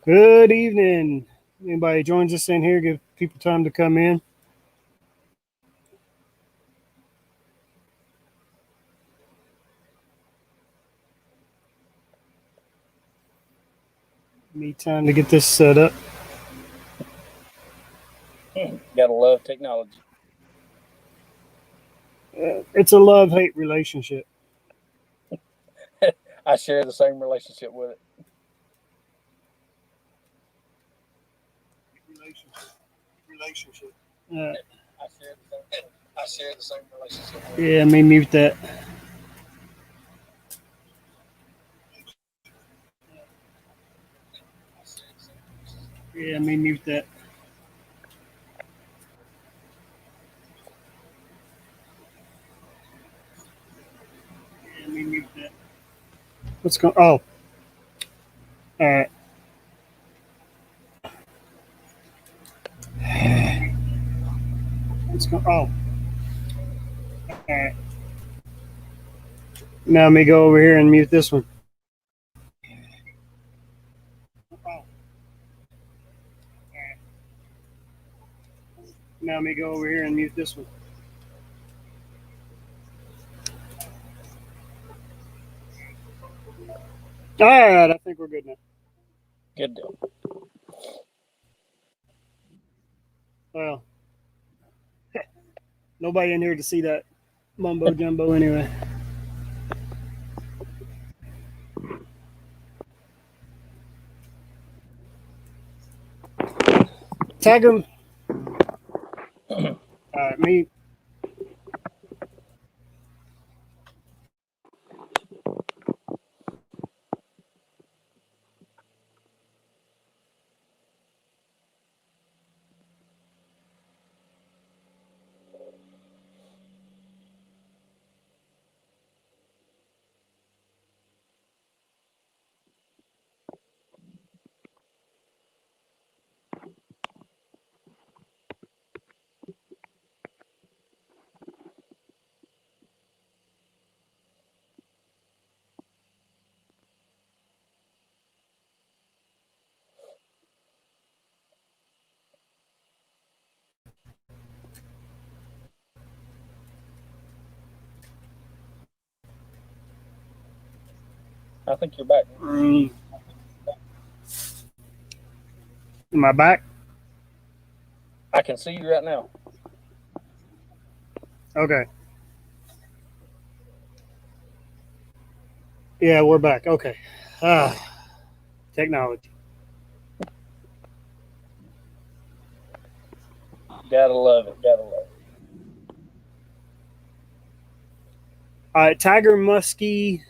Good evening. Anybody joins us in here, give people time to come in. Need time to get this set up. Gotta love technology. It's a love hate relationship. I share the same relationship with it. Relationship. I share the same relationship with it. Yeah, let me mute that. Yeah, let me mute that. Yeah, let me mute that. What's going? Oh, all right. What's going? Oh, all right. Now let me go over here and mute this one. Oh, now let me go over here and mute this one. All right, I think we're good now. Good deal. Well, nobody in here to see that mumbo jumbo anyway. Tag him. All right, me. I think you're back. Am I back? I can see you right now. Okay. Yeah, we're back. Okay. Ah, technology. Gotta love it. Gotta love it. All right, Tiger Muskie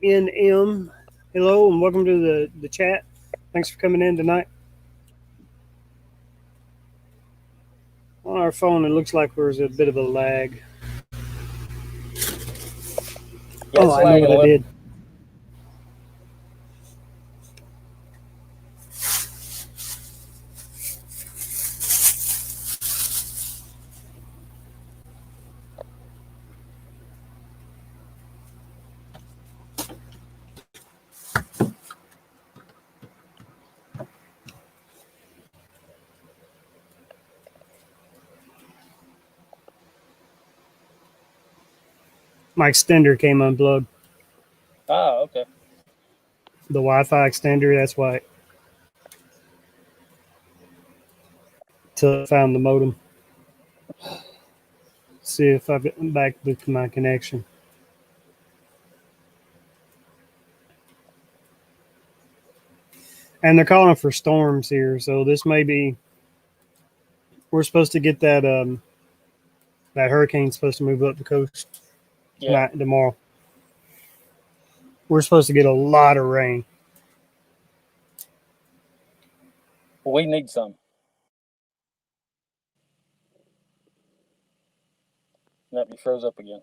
NM. Hello and welcome to the chat. Thanks for coming in tonight. On our phone, it looks like there's a bit of a lag. Yeah, Oh, it's I know lagging what a I little. did. My extender came unplugged. Ah, okay. The Wi-Fi extender. That's why. Till I found the modem. See if I've gotten back with my connection. And they're calling for storms here, so this may be. We're supposed to get that hurricane's supposed to move up the coast Yeah. tonight, tomorrow. We're supposed to get a lot of rain. We need some. Nope, you froze up again.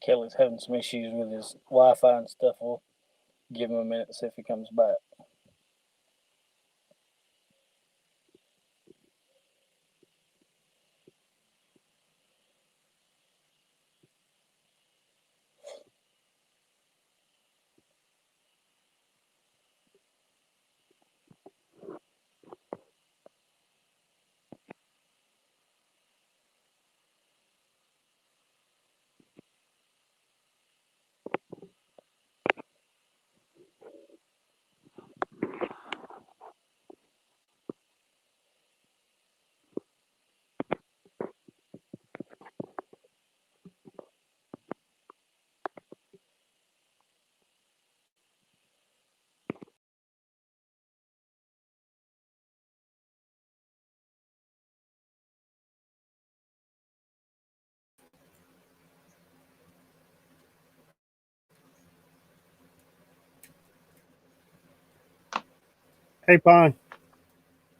Kelly's having some issues with his Wi-Fi and stuff. We'll give him a minute to see if he comes back. Hey, Pon.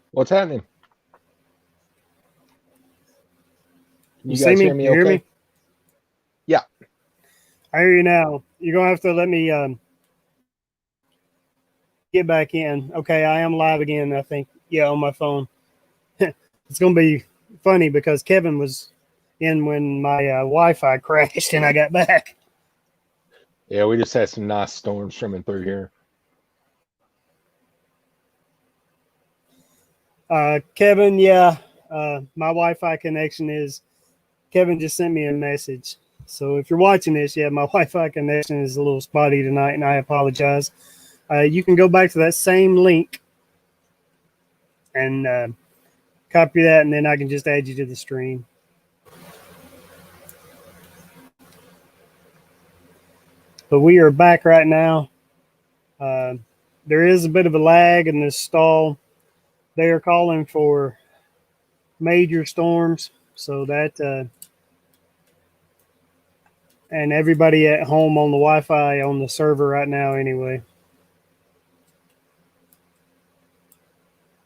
What's happening? You see me? Hear me You hear okay? me? Yeah. I hear you now. You're going to have to let me get back in. Okay, I am live again, I think. Yeah, on my phone. It's going to be funny because Kevin was in when my Wi-Fi crashed and I got back. Yeah, we just had some nice storms coming through here. Kevin, yeah, my Wi-Fi connection is, Kevin just sent me a message. So if you're watching this, yeah, my Wi-Fi connection is a little spotty tonight and I apologize. You can go back to that same link and copy that, and then I can just add you to the stream. But we are back right now. There is a bit of a lag in this stall. They are calling for major storms, so that and everybody at home on the Wi-Fi on the server right now anyway.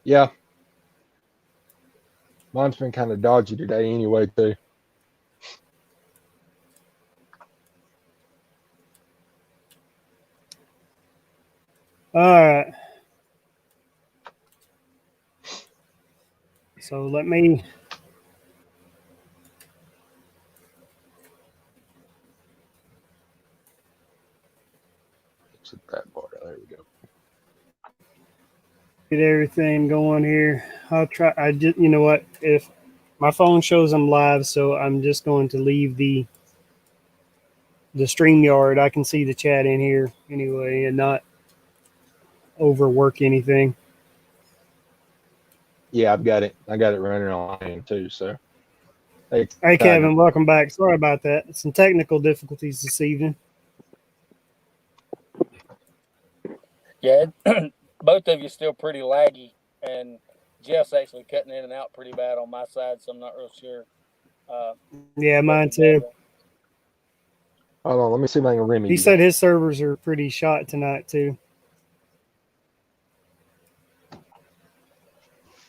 Yeah. Mine's been kind of dodgy today anyway, too. All right. So let me. Exit that bar. There we go. Get everything going here. I'll try. I just, you know what? If my phone shows I'm live, so I'm just going to leave the StreamYard. I can see the chat in here anyway, and not overwork anything. Yeah, I've got it. I got it running online too. So, Hey, Tiger. Kevin, welcome back. Sorry about that. Some technical difficulties this evening. Yeah, both of you still pretty laggy, and Jeff's actually cutting in and out pretty bad on my side, so I'm not real sure. Yeah, mine too. Hold on, let me see if I can remedy. He said his servers are pretty shot tonight too.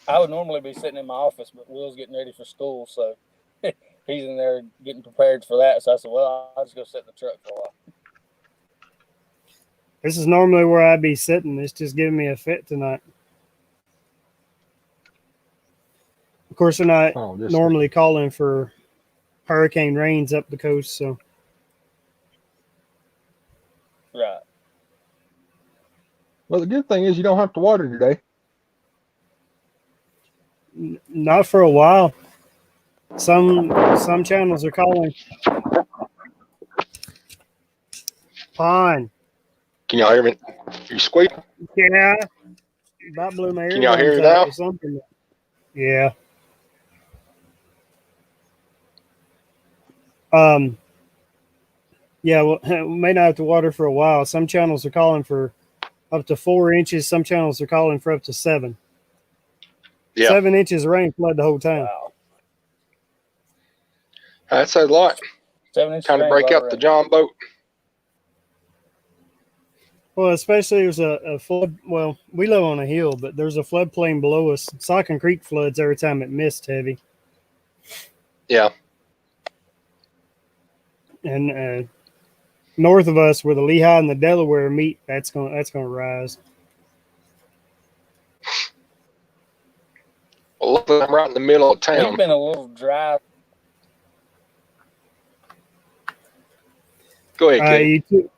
I would normally be sitting in my office, but Will's getting ready for school, so he's in there getting prepared for that. So I said, well, I'll just go sit in the truck for a while. This is normally where I'd be sitting. It's just giving me a fit tonight. Of course, they're not normally calling for hurricane rains up the coast, so. Right. Well, the good thing is you don't have to water today. Not for a while. Some channels are calling. Fine. Can y'all hear me? You squeak? Yeah. About blew my Can y'all hear eardrums me out now? or something. Yeah. Yeah, well, we may not have to water for a while. Some channels are calling for up to 4 inches. Some channels are calling for up to 7. Yeah. 7 inches of rain flood the whole town. Wow. That's a lot. 7 inches Kind of break up the John boat. Well, especially there's a flood. Well, we live on a hill, but there's a floodplain below us. Saucon Creek floods every time it missed heavy. Yeah. And north of us where the Lehigh and the Delaware meet, that's gonna rise. Well, luckily I'm right in the middle of town. We've been a little dry. Go ahead, Kevin. You too.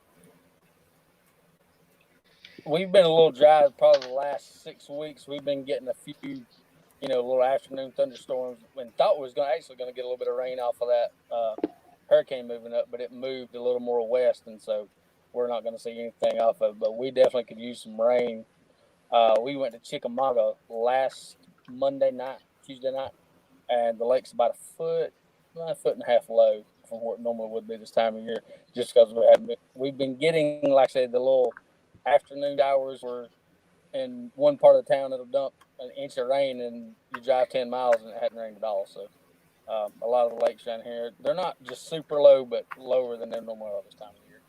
We've been a little dry probably the last 6 weeks. We've been getting a few, little afternoon thunderstorms. And thought we was actually going to get a little bit of rain off of that hurricane moving up, but it moved a little more west, and so we're not going to see anything off of it. But we definitely could use some rain. We went to Chickamauga last Tuesday night, and the lake's about a foot and a half low from what it normally would be this time of year, just because we've been getting, like I said, the little afternoon hours where in one part of the town it'll dump an inch of rain and you drive 10 miles and it hadn't rained at all. So a lot of the lakes down here, they're not just super low, but lower than they normally are this time of year.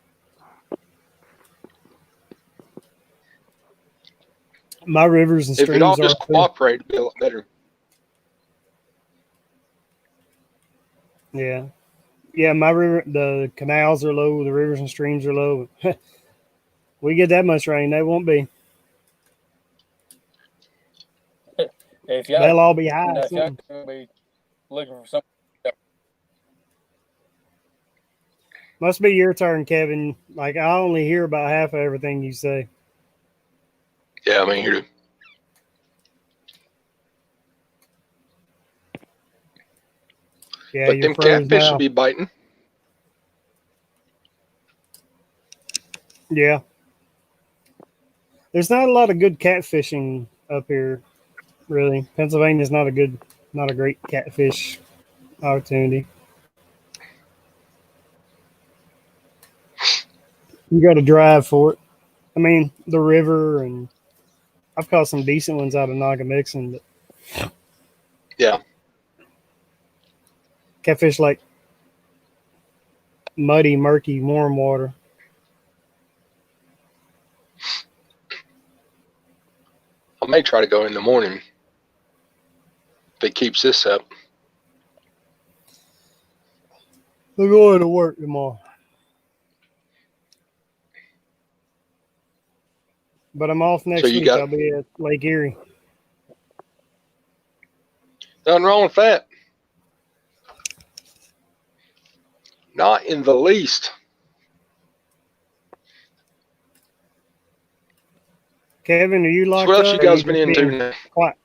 My rivers and streams if it all are just cooperate, it'd be a lot better. Yeah. Yeah, my river, the canals are low, the rivers and streams are low. We get that much rain, they won't be. If y'all, They'll all be high. if y'all could be looking for something. Must be your turn, Kevin. Like, I only hear about half of everything you say. Yeah, I'm here. Yeah, But them catfish should be biting. Yeah. There's not a lot of good catfishing up here, really. Pennsylvania's not a great catfish opportunity. You got to drive for it. I mean, the river, and I've caught some decent ones out of Nagamixon, but yeah, catfish like muddy, murky, warm water. I may try to go in the morning if it keeps this up. We're going to work tomorrow. But I'm off next week. I'll be at Lake Erie. Nothing wrong with that. Not in the least. Kevin, are you locked So what up? else you guys been into now? Quiet.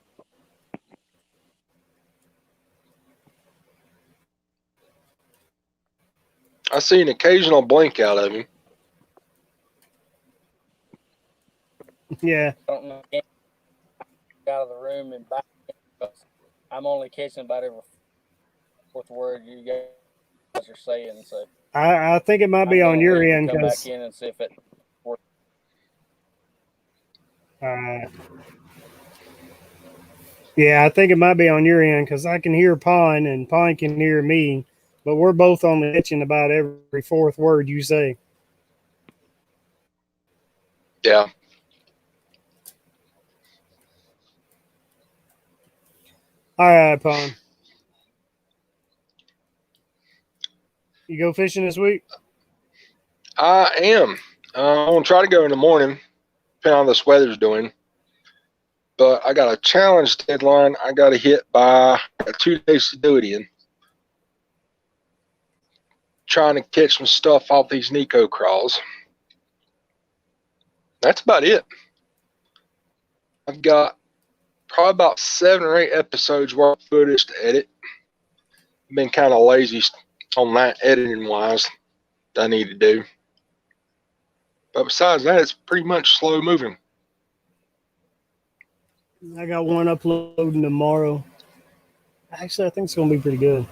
I see an occasional blink out of him. Yeah. I don't know. Out of the room and back. I'm only catching about every fourth word you guys are saying. So I think it might be on your end. Come back in and see if it works. Yeah, I think it might be on your end because I can hear Pine and Pine can hear me, but we're both only catching about every fourth word you say. Yeah. All right, Pine. You go fishing this week? I am. I'm going to try to go in the morning, depending on how this weather's doing. But I got a challenge deadline I got to hit by 2 days to do it in. Trying to catch some stuff off these Nico crawls. That's about it. I've got probably about 7 or 8 episodes worth of footage to edit. Been kind of lazy on that editing wise that I need to do. But besides that, it's pretty much slow moving. I got one uploading tomorrow. Actually, I think it's going to be pretty good.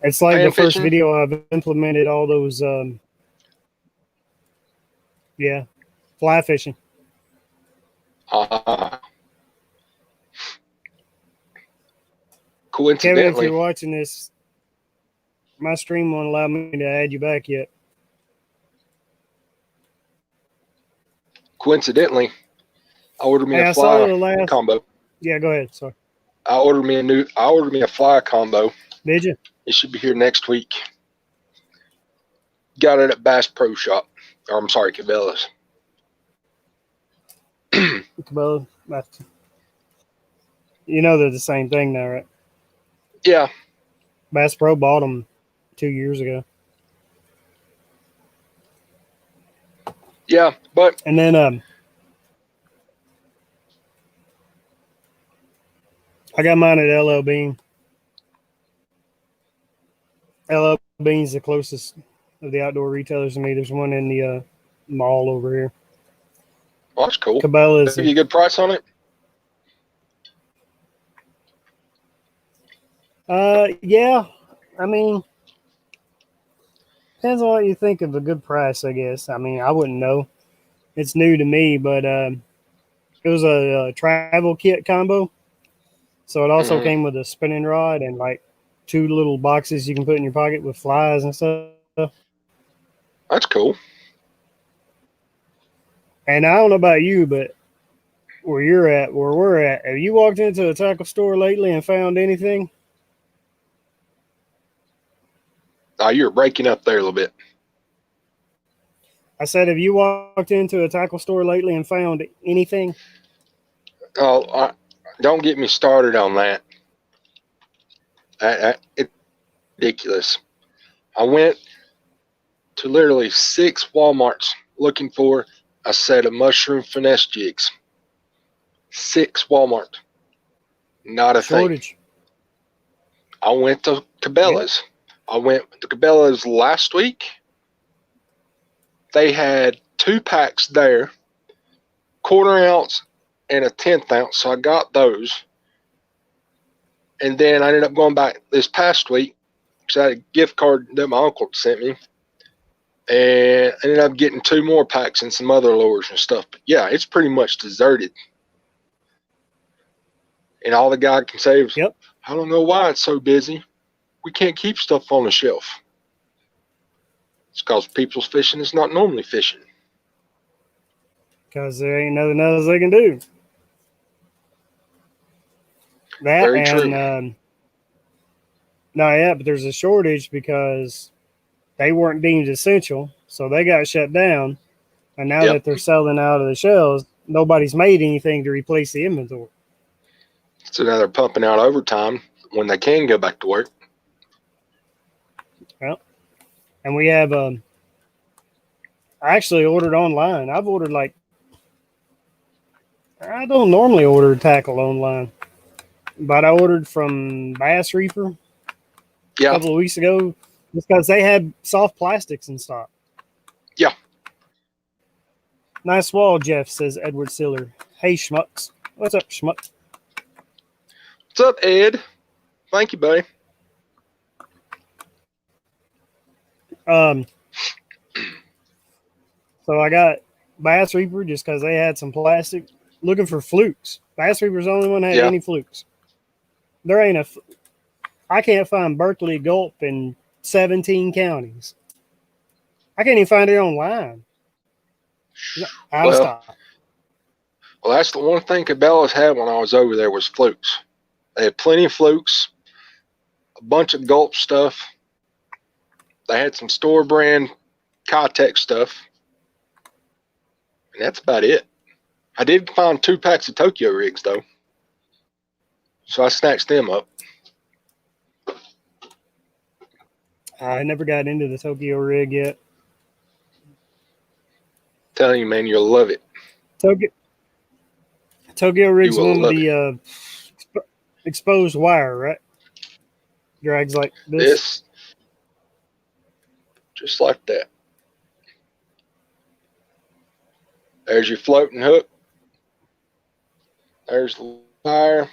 It's like the first video I've implemented all those, fly fishing. Coincidentally, Kevin, if you're watching this, my stream won't allow me to add you back yet. Coincidentally, I ordered me a fly combo. Yeah, go ahead. Sorry. I ordered me a fly combo. Did you? It should be here next week. Got it at Bass Pro Shop. Or I'm sorry, Cabela's. Well, you know they're the same thing now, right? Yeah. Bass Pro bought them 2 years ago. Yeah, but And then I got mine at LL Bean. LL Bean's the closest of the outdoor retailers to me. There's one in the mall over here. well, that's cool. Cabela's. Give you a good price on it? Yeah. I mean, depends on what you think of a good price, I guess. I mean, I wouldn't know. It's new to me, but it was a travel kit combo. So it also came with a spinning rod and like 2 little boxes you can put in your pocket with flies and stuff. That's cool. And I don't know about you, but where we're at, have you walked into a tackle store lately and found anything? Oh, you're breaking up there a little bit. I said, have you walked into a tackle store lately and found anything? Oh, don't get me started on that. It's ridiculous. I went to literally 6 Walmarts looking for a set of mushroom finesse jigs. 6 Walmart. Not a Shortage. thing. I went to Cabela's. I went to Cabela's last week. They had 2 packs there, 1/4 ounce and a 1/10 ounce. So I got those. And then I ended up going back this past week because I had a gift card that my uncle sent me. And I ended up getting 2 more packs and some other lures and stuff. But yeah, it's pretty much deserted. And all the guy can say is, Yep. I don't know why it's so busy. We can't keep stuff on the shelf. It's because people's fishing is not normally fishing. Because there ain't nothing else they can do. That Very and true. no, yeah, but there's a shortage because they weren't deemed essential, so they got shut down. And now that they're selling out of the shelves, nobody's made anything to replace the inventory. So now they're pumping out overtime when they can go back to work. Well, and we have I actually ordered online. I've ordered I don't normally order tackle online, but I ordered from Bass Reefer a couple of weeks ago just because they had soft plastics in stock. Yeah. Nice wall, Jeff, says Edward Siller. Hey, Schmucks. What's up, Schmuck? What's up, Ed? Thank you, buddy. So I got Bass Reaper just because they had some plastic. Looking for flukes. Bass Reaper's the only one that had any flukes. There ain't I can't find Berkeley Gulp in 17 counties. I can't even find it online. Well, that's the one thing Cabela's had when I was over there was flukes. They had plenty of flukes, a bunch of Gulp stuff. They had some store brand Kitech stuff. And that's about it. I did find 2 packs of Tokyo rigs, though. So I snatched them up. I never got into the Tokyo rig yet. Telling you, man, you'll love it. Tokyo rig's one with the exposed wire, right? Drags like this. Just like that. There's your floating hook. There's the wire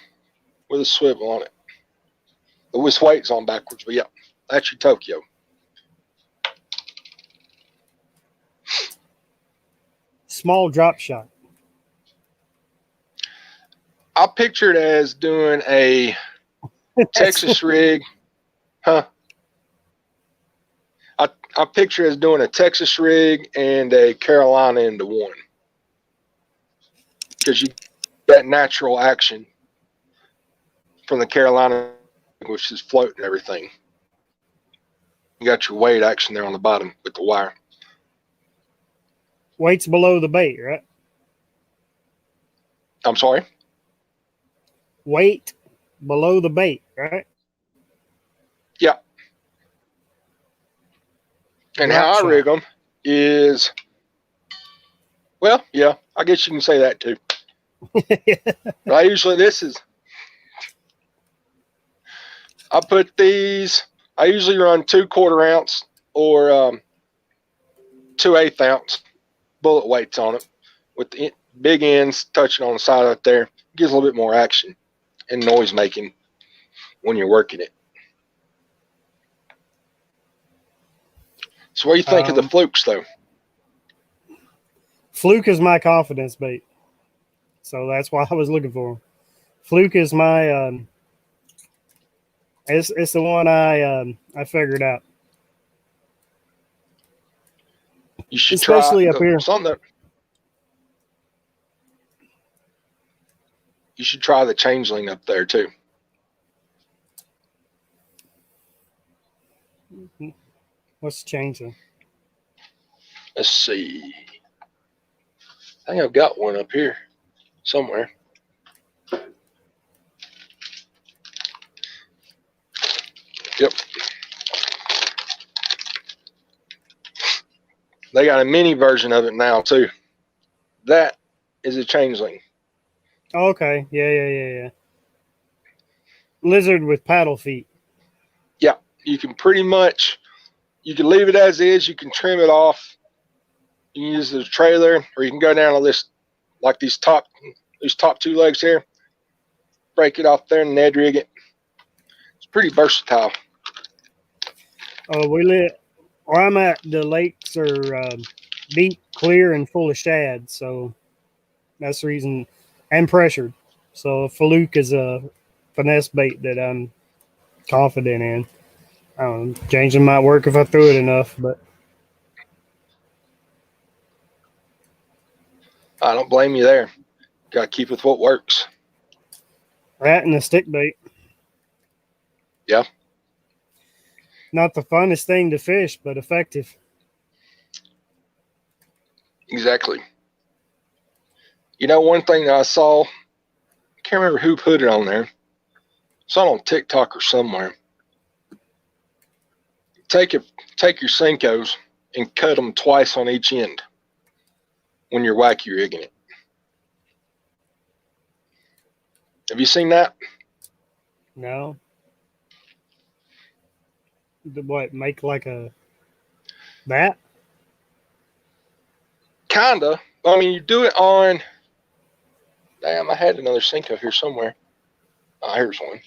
with a swivel on it. This weight's on backwards, but yeah, that's your Tokyo. Small drop shot. I picture it as doing a Texas rig. Huh? I picture it as doing a Texas rig and a Carolina into one. Because you get that natural action from the Carolina, which is floating everything. You got your weight action there on the bottom with the wire. Weight's below the bait, right? I'm sorry? Weight below the bait, right? Yeah. And Drop how I shot. rig them is, well, yeah, I guess you can say that too. But I usually, I usually run 2 1/4 ounce or 2 1/8 ounce bullet weights on it with the big ends touching on the side up there. Gives a little bit more action and noise making when you're working it. So what do you think of the flukes though? Fluke is my confidence bait. So that's why I was looking for him. Fluke is my it's the one I figured out. You should Especially try up here. You should try the changeling up there too. What's changing? Let's see. I think I've got one up here somewhere. Yep. They got a mini version of it now too. That is a changeling. Okay. Yeah. Lizard with paddle feet. Yeah. You can you can leave it as is. You can trim it off. You can use it as a trailer, or you can go down to this, like these top 2 legs here. Break it off there and Ned rig it. It's pretty versatile. Where I'm at, the lakes are deep, clear, and full of shad. So that's the reason, and pressured. So fluke is a finesse bait that I'm confident in. I don't know, changing might work if I threw it enough, but I don't blame you there. Got to keep with what works. rat and a stick bait. Yeah. Not the funnest thing to fish, but effective. Exactly. You know, one thing that I saw, I can't remember who put it on there. Saw it on TikTok or somewhere. Take your Senkos and cut them twice on each end when you're wacky rigging it. Have you seen that? No. What, make like a that? Kinda. I mean, you do it on. Damn, I had another Senko here somewhere. Oh, here's one.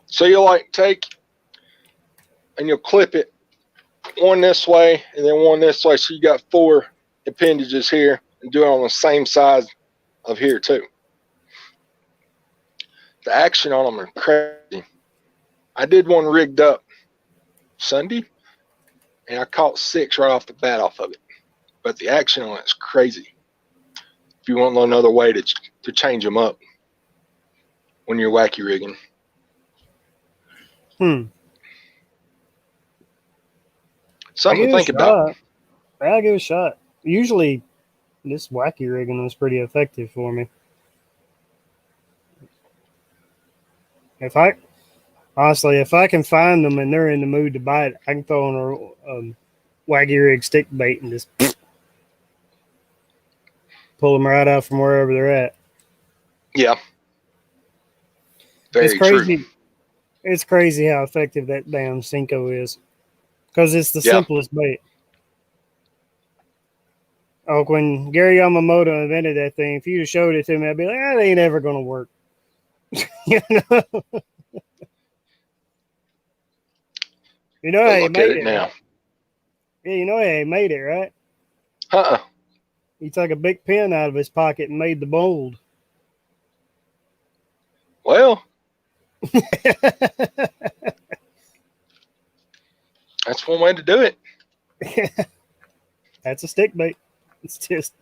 So you'll like take and you'll clip it one this way and then one this way. So you got 4 appendages here and do it on the same side of here too. The action on them are crazy. I did one rigged up Sunday and I caught 6 right off the bat off of it. But the action on it's crazy. If you want another way to change them up when you're wacky rigging. Something to think about. I'll give it a shot. Usually, this wacky rigging was pretty effective for me. If I can find them and they're in the mood to bite, I can throw on a wacky rig stick bait and just pull them right out from wherever they're at. Yeah. Very true. It's crazy how effective that damn Senko is. Because it's the simplest bait. Oh, when Gary Yamamoto invented that thing, if you'd have showed it to me, I'd be like, it ain't ever going to work. You know? You know how he made it now. Right? Yeah, you know how he made it, right? He took a big pin out of his pocket and made the mold. Well, that's one way to do it. That's a stick bait. It's just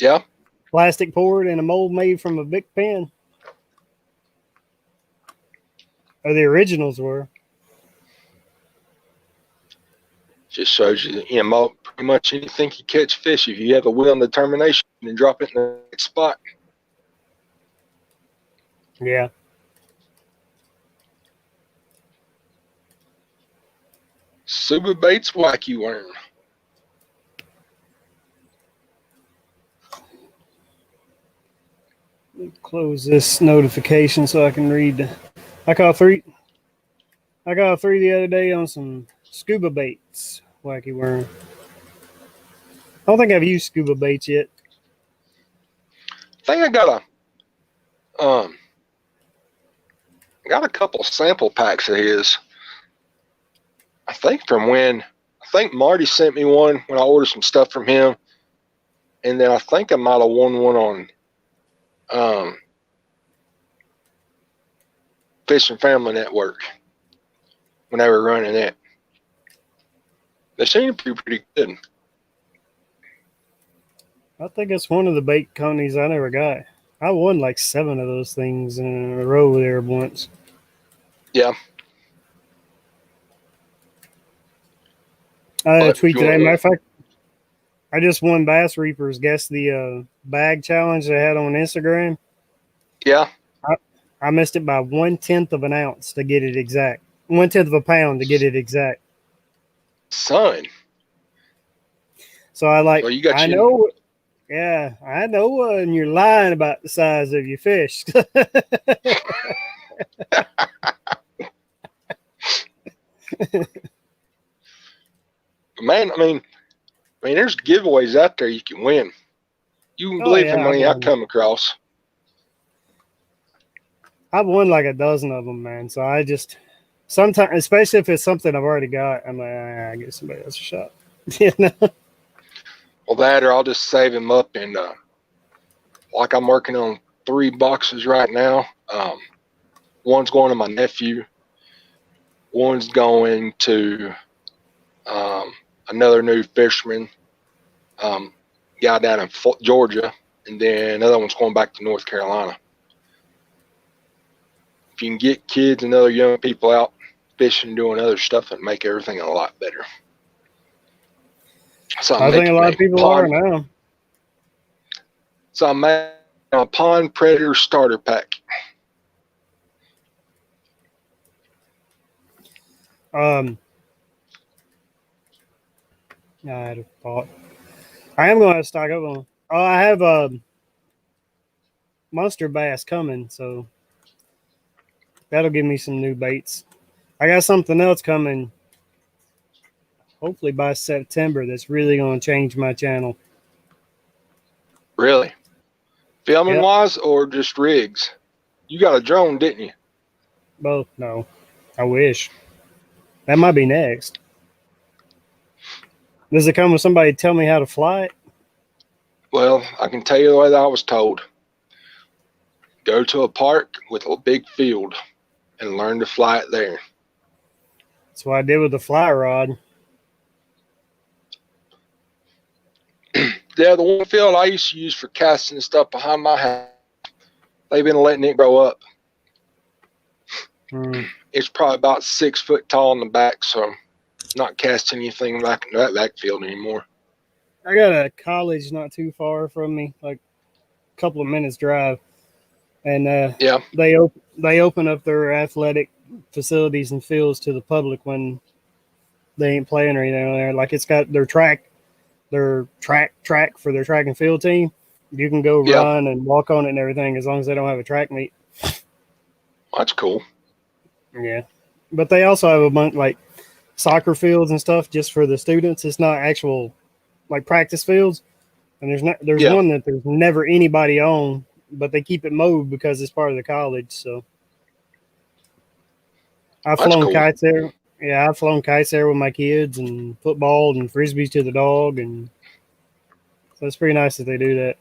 Yeah. Plastic poured and a mold made from a big pen. Or the originals were. Just shows you, pretty much anything you catch fish, if you have a will and determination and drop it in the right spot. Yeah. Super baits, wacky worm. Close this notification so I can read. I caught three the other day on some scuba baits. Wacky worm. I don't think I've used scuba baits yet. I think I got a couple sample packs of his. I think Marty sent me one when I ordered some stuff from him, and then I think I might have won one on Fish and Family Network when they were running it. They seem to be pretty good. I think it's one of the bait companies I never got. I won like 7 of those things in a row there once. Yeah. I tweet today. Matter of fact, I just won Bass Reapers. Guess the bag challenge they had on Instagram. Yeah. I missed it by 1/10 of an ounce to get it exact. 1/10 of a pound to get it exact. Son. So I Well, know. Yeah, I know, and you're lying about the size of your fish. Man, I mean, there's giveaways out there you can win. You can believe how many I come across. I've won like a dozen of them, man. So I just sometimes, especially if it's something I've already got, I'm like, I give somebody else a shot. You know? Well, that or I'll just save them up and like I'm working on 3 boxes right now. One's going to my nephew. One's going to another new fisherman, guy down in Georgia, and then another one's going back to North Carolina. If you can get kids and other young people out fishing and doing other stuff, and make everything a lot better. So I think a lot of people are now. So I'm making a pond predator starter pack. I had a thought. I am going to stock up on. Oh, I have monster bass coming, so that'll give me some new baits. I got something else coming, hopefully by September, that's really going to change my channel. Really? Filming wise or just rigs? You got a drone, didn't you? Both. No. I wish. That might be next. Does it come with somebody tell me how to fly it? Well, I can tell you the way that I was told. Go to a park with a big field and learn to fly it there. That's what I did with the fly rod. Yeah, the one field I used to use for casting stuff behind my house, they've been letting it grow up. It's probably about 6 foot tall in the back, so I'm not casting anything back into that backfield anymore. I got a college not too far from me, like a couple of minutes drive, and they open up their athletic facilities and fields to the public when they ain't playing or anything on there. Like it's got their track for their track and field team. You can go run and walk on it and everything as long as they don't have a track meet. That's cool. Yeah, but they also have a bunch like soccer fields and stuff just for the students. It's not actual like practice fields, and there's one that there's never anybody on, but they keep it mowed because it's part of the college. So I've flown kites there. Yeah, I've flown kites there with my kids and football and frisbees to the dog, and so it's pretty nice that they do that.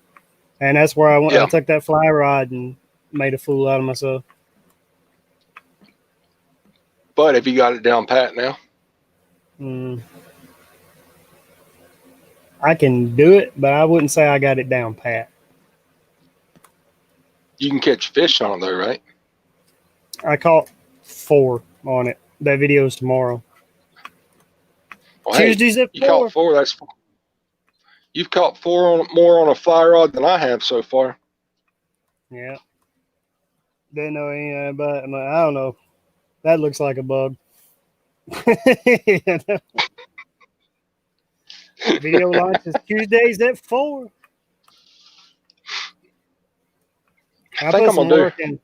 And that's where I went. I took that fly rod and made a fool out of myself. But have you got it down pat now? I can do it, but I wouldn't say I got it down pat. You can catch fish on it though, right? I caught 4 on it. That video's tomorrow. Well, Tuesdays hey, at you 4. caught 4. You've caught 4 more on a fly rod than I have so far. Yeah. Didn't know anything about it. I'm like, I don't know. That looks like a bug. Video launches Tuesdays at 4. I think put I'm some gonna work in.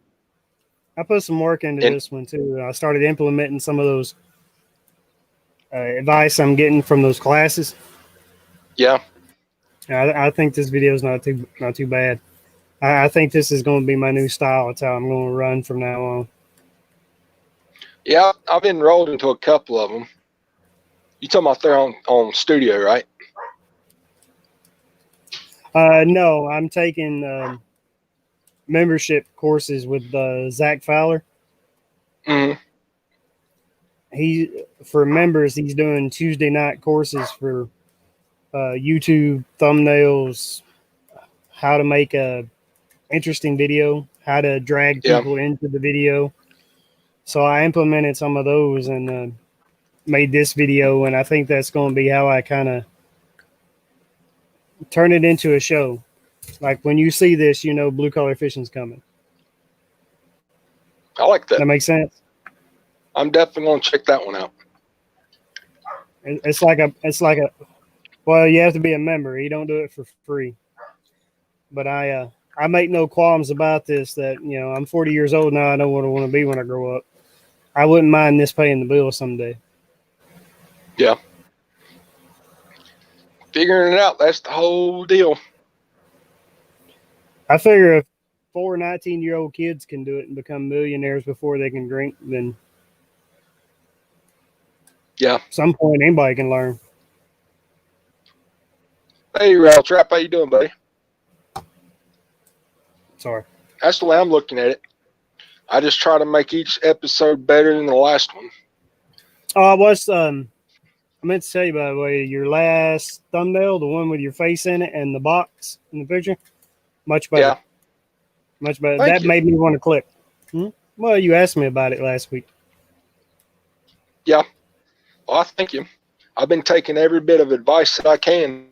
I put some work into And- this one too. I started implementing some of those advice I'm getting from those classes. Yeah. I think this video is not too bad. I think this is going to be my new style. It's how I'm going to run from now on. Yeah, I've enrolled into a couple of them. You talking about there on studio, right? No, I'm taking membership courses with Zach Fowler. Mm-hmm. For members, he's doing Tuesday night courses for YouTube thumbnails, how to make a interesting video, how to drag people into the video. So I implemented some of those and made this video, and I think that's going to be how I kind of turn it into a show. Like when you see this, you know blue collar fishing's coming. I like that. That makes sense. I'm definitely going to check that one out. It's like a. Well, you have to be a member. You don't do it for free. But I make no qualms about this. That I'm 40 years old now. I know what I want to be when I grow up. I wouldn't mind this paying the bill someday. Yeah. Figuring it out. That's the whole deal. I figure if 4 19-year-old kids can do it and become millionaires before they can drink, then at some point anybody can learn. Hey, Rail Trap, how you doing, buddy? Sorry. That's the way I'm looking at it. I just try to make each episode better than the last one. Oh, I meant to tell you, by the way, your last thumbnail, the one with your face in it and the box in the picture, much better. Yeah. Much better. Thank That you. made me want to click. Well, you asked me about it last week. Yeah. Well, I thank you. I've been taking every bit of advice that I can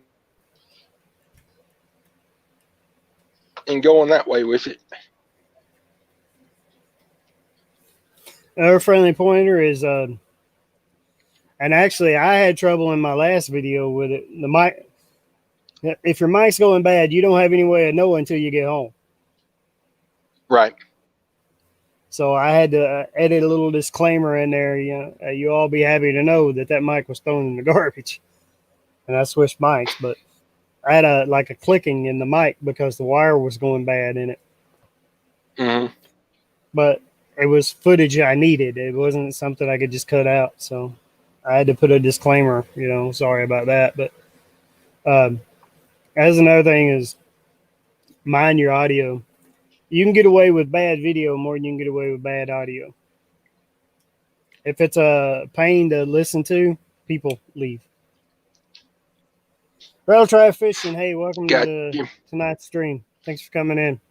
and going that way with it. Our friendly pointer is, and actually, I had trouble in my last video with it. The mic, if your mic's going bad, you don't have any way of knowing until you get home. Right. So I had to edit a little disclaimer in there. You all be happy to know that mic was thrown in the garbage, and I switched mics. But I had a clicking in the mic because the wire was going bad in it. Mm-hmm. But it was footage I needed. It wasn't something I could just cut out. So I had to put a disclaimer. Sorry about that. But as another thing is, mind your audio. You can get away with bad video more than you can get away with bad audio. If it's a pain to listen to, people leave. Rail Tribe Fishing, hey, welcome to tonight's stream. Thanks for coming in.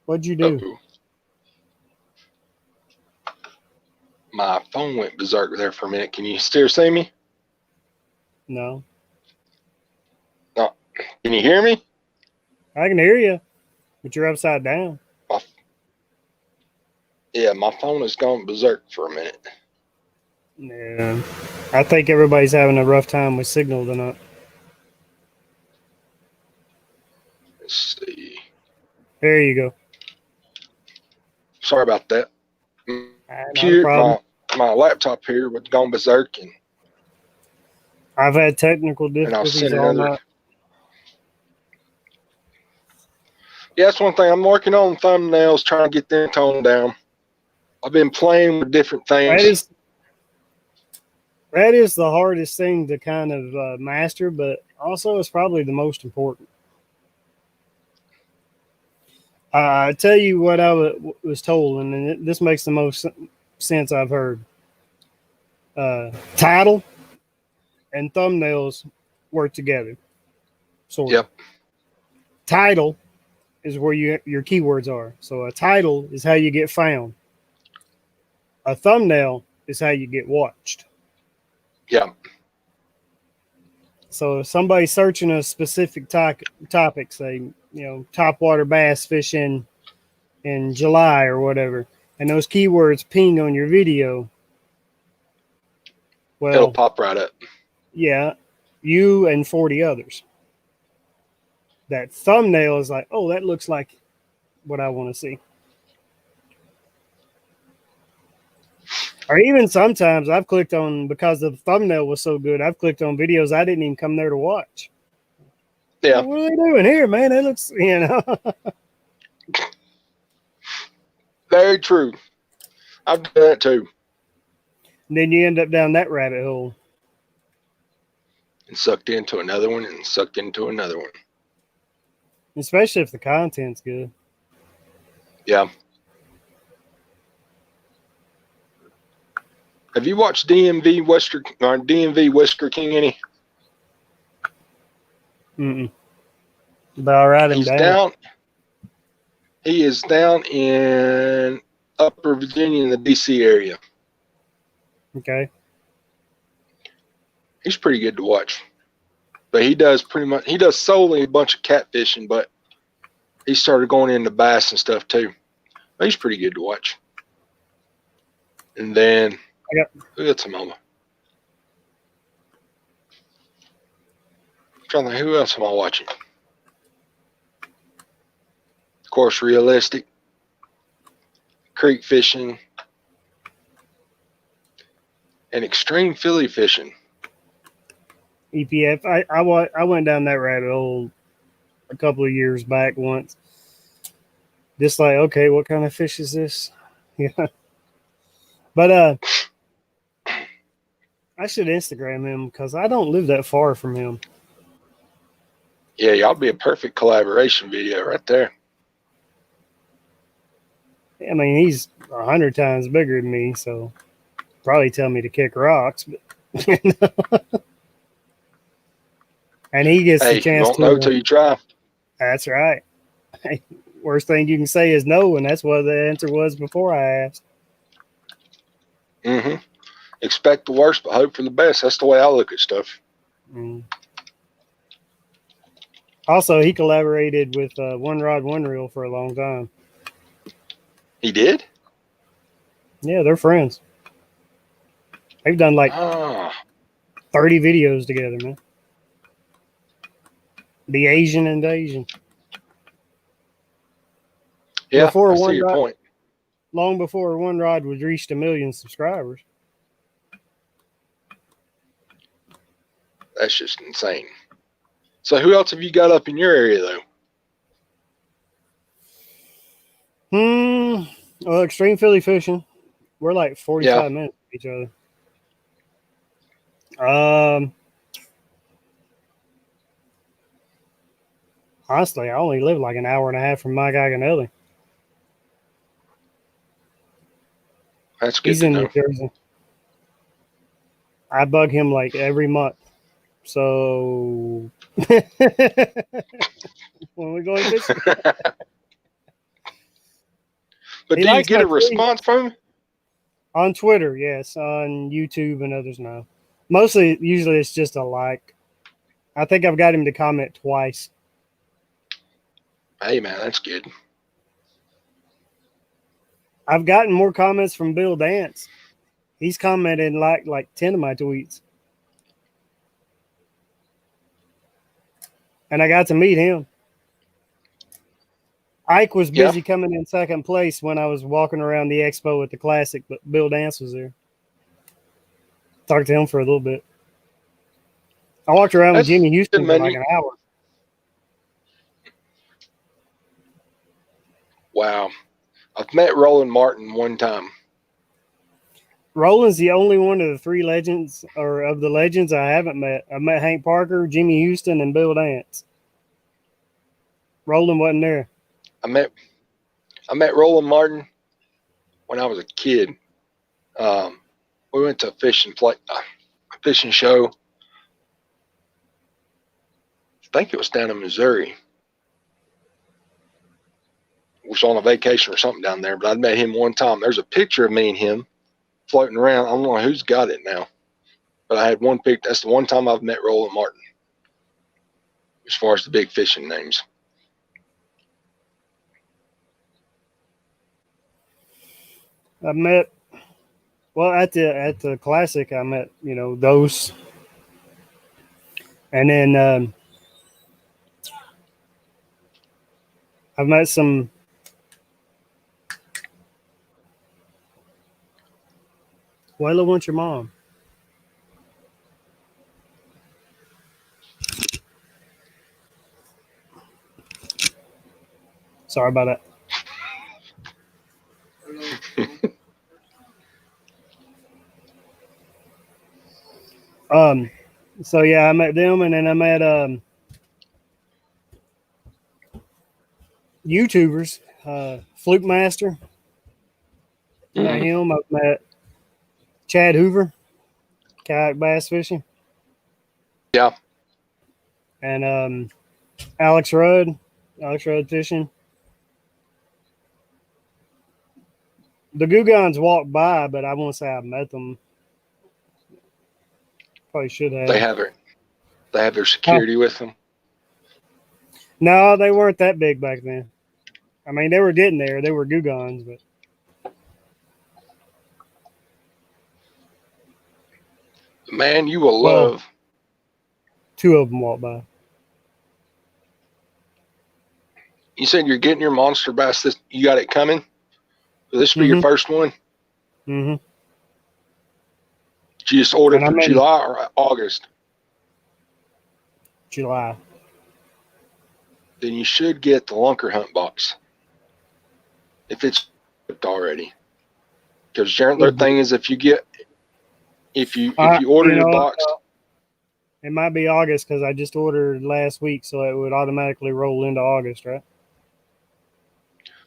What'd you do? Uh-oh. My phone went berserk there for a minute. Can you still see me? No. No. Can you hear me? I can hear you, but you're upside down. Yeah, my phone has gone berserk for a minute. Yeah. I think everybody's having a rough time with signal tonight. Let's see. There you go. Sorry about that. Not a problem. My laptop here was gone berserk, and I've had technical difficulties all night. Yeah, that's one thing. I'm working on thumbnails, trying to get them toned down. I've been playing with different things. That is the hardest thing to kind of master, but also it's probably the most important. I tell you what I was told, and this makes the most sense I've heard. Title and thumbnails work together. So Yep. title is where your keywords are. So a title is how you get found. A thumbnail is how you get watched. Yeah. So if somebody's searching a specific topic, say, topwater bass fishing in July or whatever, and those keywords ping on your video, well, It'll pop right up. Yeah, you and 40 others. That thumbnail is like, oh, that looks like what I want to see. Or even sometimes I've clicked on, because the thumbnail was so good, I've clicked on videos I didn't even come there to watch. Yeah. What are they doing here, man? That looks, Very true. I've done that too. And then you end up down that rabbit hole. And sucked into another one and sucked into another one. Especially if the content's good. Yeah. Have you watched DMV Whisker King any? Mm-mm. But I'll write him down. He is down in Upper Virginia in the DC area. Okay. He's pretty good to watch. But he does solely a bunch of catfishing, but he started going into bass and stuff too. But he's pretty good to watch. And then who else am I? I'm trying to think, who else am I watching? Of course, Realistic, Creek Fishing, and Extreme Philly Fishing. EPF. I went down that rabbit hole a couple of years back once. Just like, okay, what kind of fish is this? Yeah. But I should Instagram him because I don't live that far from him. Yeah, y'all be a perfect collaboration video right there. I mean, he's 100 times bigger than me, so probably tell me to kick rocks, but and he gets the chance you won't know till you try. That's right. Worst thing you can say is no, and that's what the answer was before I asked. Mm-hmm. Expect the worst, but hope for the best. That's the way I look at stuff. Mm. Also, he collaborated with One Rod One Reel for a long time. He did? Yeah, they're friends. They've done like 30 videos together, man. The Asian and Asian. Yeah, I see your point. Long before One Rod was reached 1 million subscribers. That's just insane. So who else have you got up in your area, though? Well, Extreme Philly Fishing. We're like 45 minutes from each other. Honestly, I only live like an hour and a half from Mike Aganelli. That's good. He's to in know. New Jersey. I bug him like every month. So when we go fishing. But do you get a response from him? On Twitter, yes. On YouTube and others, no. Usually it's just a like. I think I've got him to comment twice. Hey, man, that's good. I've gotten more comments from Bill Dance. He's commented like 10 of my tweets. And I got to meet him. Ike was busy coming in second place when I was walking around the expo at the Classic, but Bill Dance was there. Talked to him for a little bit. I walked around with Jimmy Houston for like an hour. Wow. I've met Roland Martin one time. Roland's the only one of the three legends, or of the legends I haven't met. I met Hank Parker, Jimmy Houston, and Bill Dance. Roland wasn't there. I met I met Roland Martin when I was a kid. We went to a fishing show. I think it was down in Missouri. We was on a vacation or something down there, but I'd met him one time. There's a picture of me and him floating around. I don't know who's got it now, but I had one picture. That's the one time I've met Roland Martin as far as the big fishing names. I met, well, at the Classic, I met, those. And then I've met some. Wayla wants your mom. Sorry about that. So yeah, I met them, and then I met YouTubers, Fluke Master. Met him. I've met Chad Hoover, kayak bass fishing. Yeah. And Alex Rudd fishing. The Googans walked by, but I won't say I met them. Probably should have. They have their security with them. No, they weren't that big back then. I mean, they were getting there. They were Googans, but Man, you will love. Two of them walked by. You said you're getting your monster bass. You got it coming? Will this be your first one? Mm-hmm. Did you just order it for July or August? July. Then you should get the Lunker Hunt box. If it's already. Because their thing is if you order your box. It might be August because I just ordered last week, so it would automatically roll into August, right?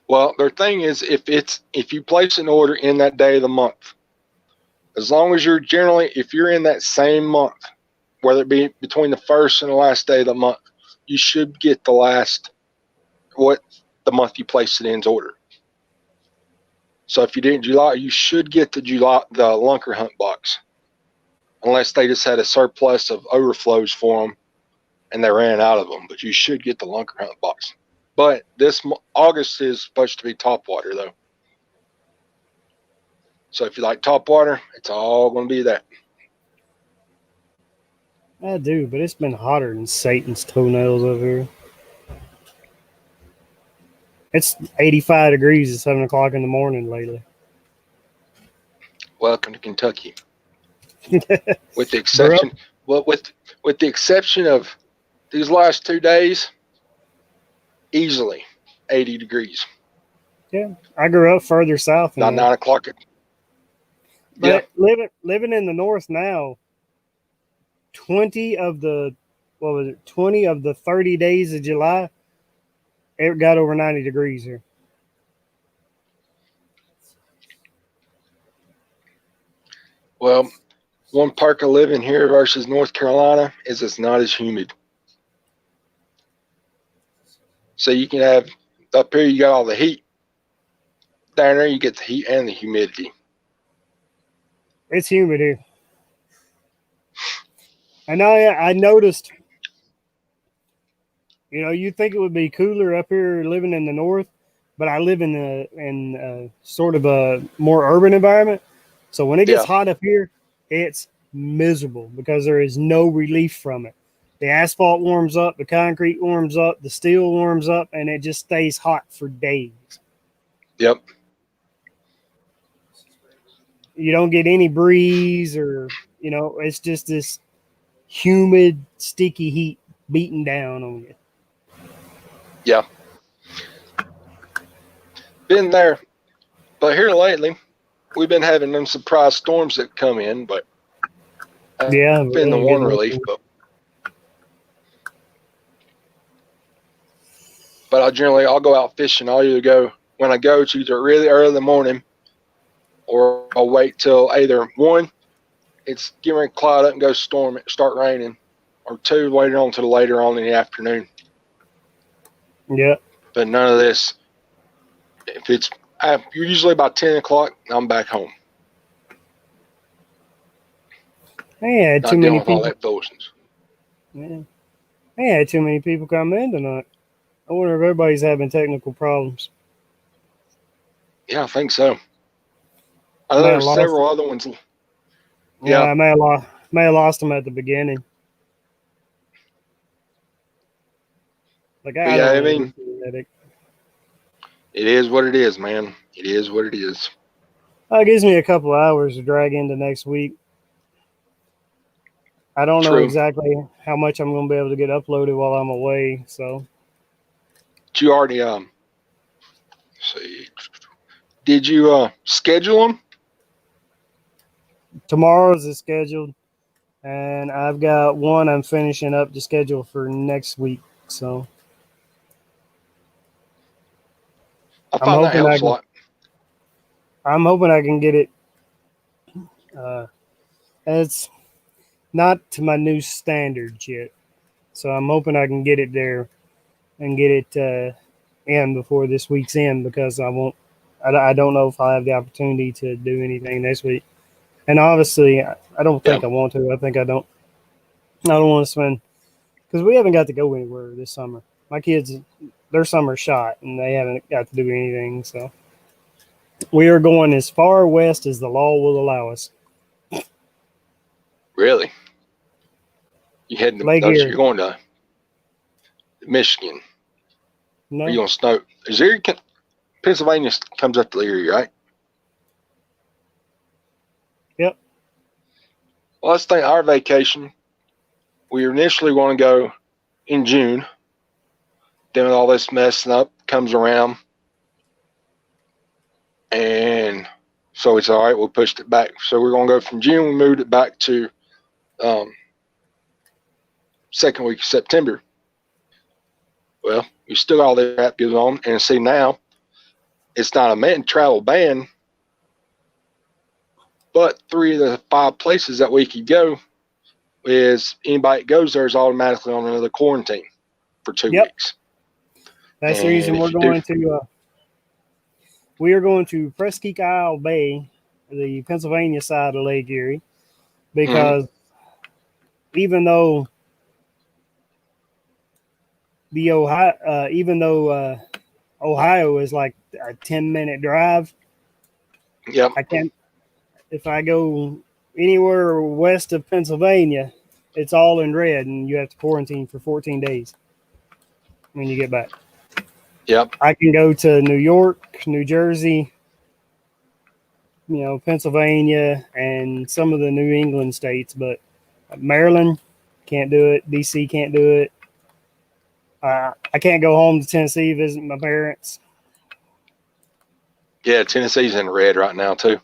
Well, their thing is if you place an order in that day of the month, as long as if you're in that same month, whether it be between the first and the last day of the month, you should get the month you placed it in's order. So if you did in July, you should get the Lunker Hunt box, unless they just had a surplus of overflows for them and they ran out of them. But you should get the Lunker Hunt box. But this August is supposed to be topwater, though. So if you like topwater, it's all going to be that. I do, but it's been hotter than Satan's toenails over here. It's 85 degrees at 7 o'clock in the morning lately. Welcome to Kentucky. With the exception, with the exception of these last 2 days, easily 80 degrees. Yeah, I grew up further south. About 9 o'clock. But living in the north now, 20 of the 30 days of July, it got over 90 degrees here. Well, one perk of living here versus North Carolina is it's not as humid. So you can have, up here you got all the heat. Down there you get the heat and the humidity. It's humid here. And I noticed, you think it would be cooler up here living in the north, but I live in sort of a more urban environment. So when it gets hot up here, it's miserable because there is no relief from it. The asphalt warms up, the concrete warms up, the steel warms up, and it just stays hot for days. Yep. You don't get any breeze or, it's just this humid, sticky heat beating down on you. Yeah. Been there. But here lately, we've been having them surprise storms that come in, but been the one relief. But I'll go out fishing. I'll either go when I go, it's either really early in the morning or I'll wait till either one, it's getting ready to cloud up and go start raining, or two, waiting on till later on in the afternoon. Yeah. But none of this. If it's usually about 10 o'clock, I'm back home. I ain't had Not too dealing many with all people. that foolishness. Yeah. I ain't had too many people come in tonight. I wonder if everybody's having technical problems. Yeah, I think so. I know May have there's lost. several other ones. Yeah, Yeah. I may have lost them at the beginning. Like But I yeah, don't I know. mean, it is what it is, man. It is what it is. It gives me a couple hours to drag into next week. I don't know True. exactly how much I'm going to be able to get uploaded while I'm away. So But you already see. Did you schedule them? tomorrow's is scheduled, and I've got one I'm finishing up to schedule for next week. So I I'm find that hoping helps a lot. I can get it. It's not to my new standards yet, so I'm hoping I can get it there and get it in before this week's end, because I won't. I don't know if I have the opportunity to do anything next week. And obviously, I don't think I want to. I think I don't. I don't want to spend, because we haven't got to go anywhere this summer. My kids, their summer shot, and they haven't got to do anything. So we are going as far west as the law will allow us. Really? You heading Lake to? Erie. You're going to Michigan? No. Are you going to snow? Is Erie? Pennsylvania comes up to Erie, right? Yep. Well, let's think our vacation. We initially want to go in June. Then with all this messing up comes around, and so it's all right. We pushed it back. So we're going to go from June. We moved it back to second week of September. Well, you still got all that crap goes on, and see now, it's not a travel ban, but 3 of the 5 places that we could go is anybody that goes there is automatically on another quarantine for 2 weeks. That's the And reason if you do, we are going to Presque Isle Bay, the Pennsylvania side of Lake Erie, because even though Ohio is like a 10-minute drive, yep, I can't. If I go anywhere west of Pennsylvania, it's all in red, and you have to quarantine for 14 days when you get back. yep, I can go to New York, New Jersey, Pennsylvania, and some of the New England states, but Maryland can't do it. DC can't do it. I can't go home to Tennessee visit my parents. yeah. Tennessee's in red right now too.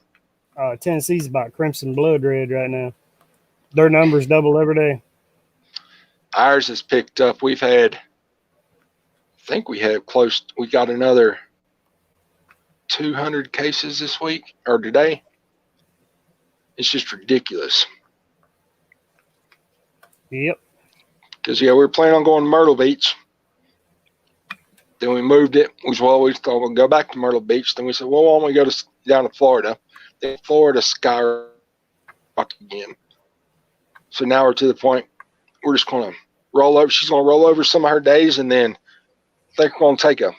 Tennessee's about crimson blood red right now. Their numbers double every day. Ours has picked up. I think we got another 200 cases this week or today. It's just ridiculous. Yep. Because we were planning on going to Myrtle Beach. Then we moved it. We thought we'd go back to Myrtle Beach. Then we said, well, why don't we go down to Florida? Then Florida skyrocketed again. So now we're to the point we're just going to roll over. She's going to roll over some of her days, and then I think we're going to take a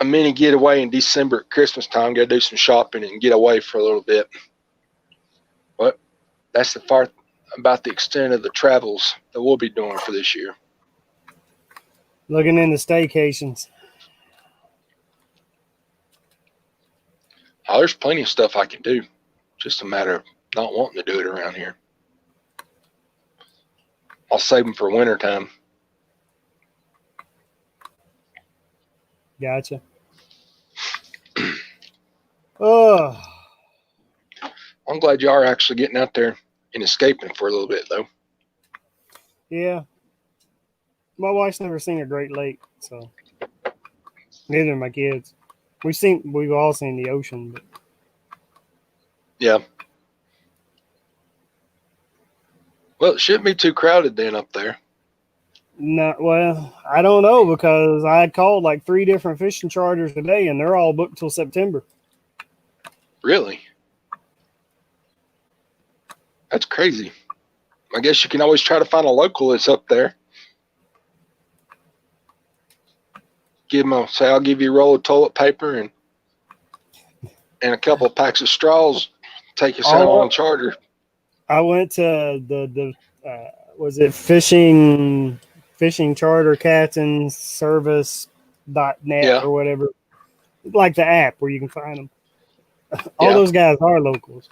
mini getaway in December at Christmas time, go do some shopping and get away for a little bit. But that's about the extent of the travels that we'll be doing for this year. Looking into staycations. Oh, there's plenty of stuff I can do. Just a matter of not wanting to do it around here. I'll save them for winter time. Gotcha. Oh, I'm glad you are actually getting out there and escaping for a little bit, though. yeah. My wife's never seen a Great Lake, so Neither of my kids. We've all seen the ocean, but Yeah. Well, it shouldn't be too crowded then up there. no. Well, I don't know because I had called like 3 different fishing charters today, and they're all booked till September. Really? That's crazy. I guess you can always try to find a local that's up there. Say, I'll give you a roll of toilet paper and a couple of packs of straws. Take us out on a charter. I went to the was it fishing charter captain service.net or whatever, like the app where you can find them. All those guys are locals.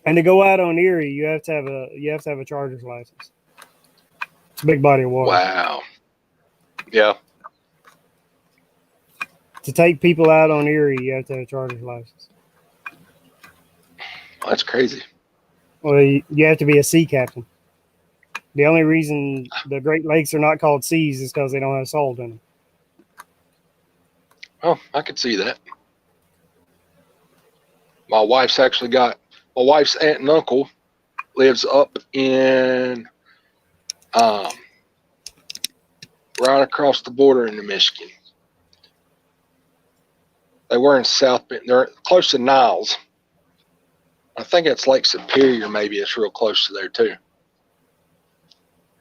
And to go out on Erie, you have to have a charter's license. It's a big body of water. Wow. Yeah. To take people out on Erie, you have to have a charter's license. Well, that's crazy. Well, you have to be a sea captain. The only reason the Great Lakes are not called seas is because they don't have salt in them. Oh, I could see that. My wife's aunt and uncle lives up in right across the border into Michigan. They were in South Bend. They're close to Niles. I think it's Lake Superior, maybe. It's real close to there, too.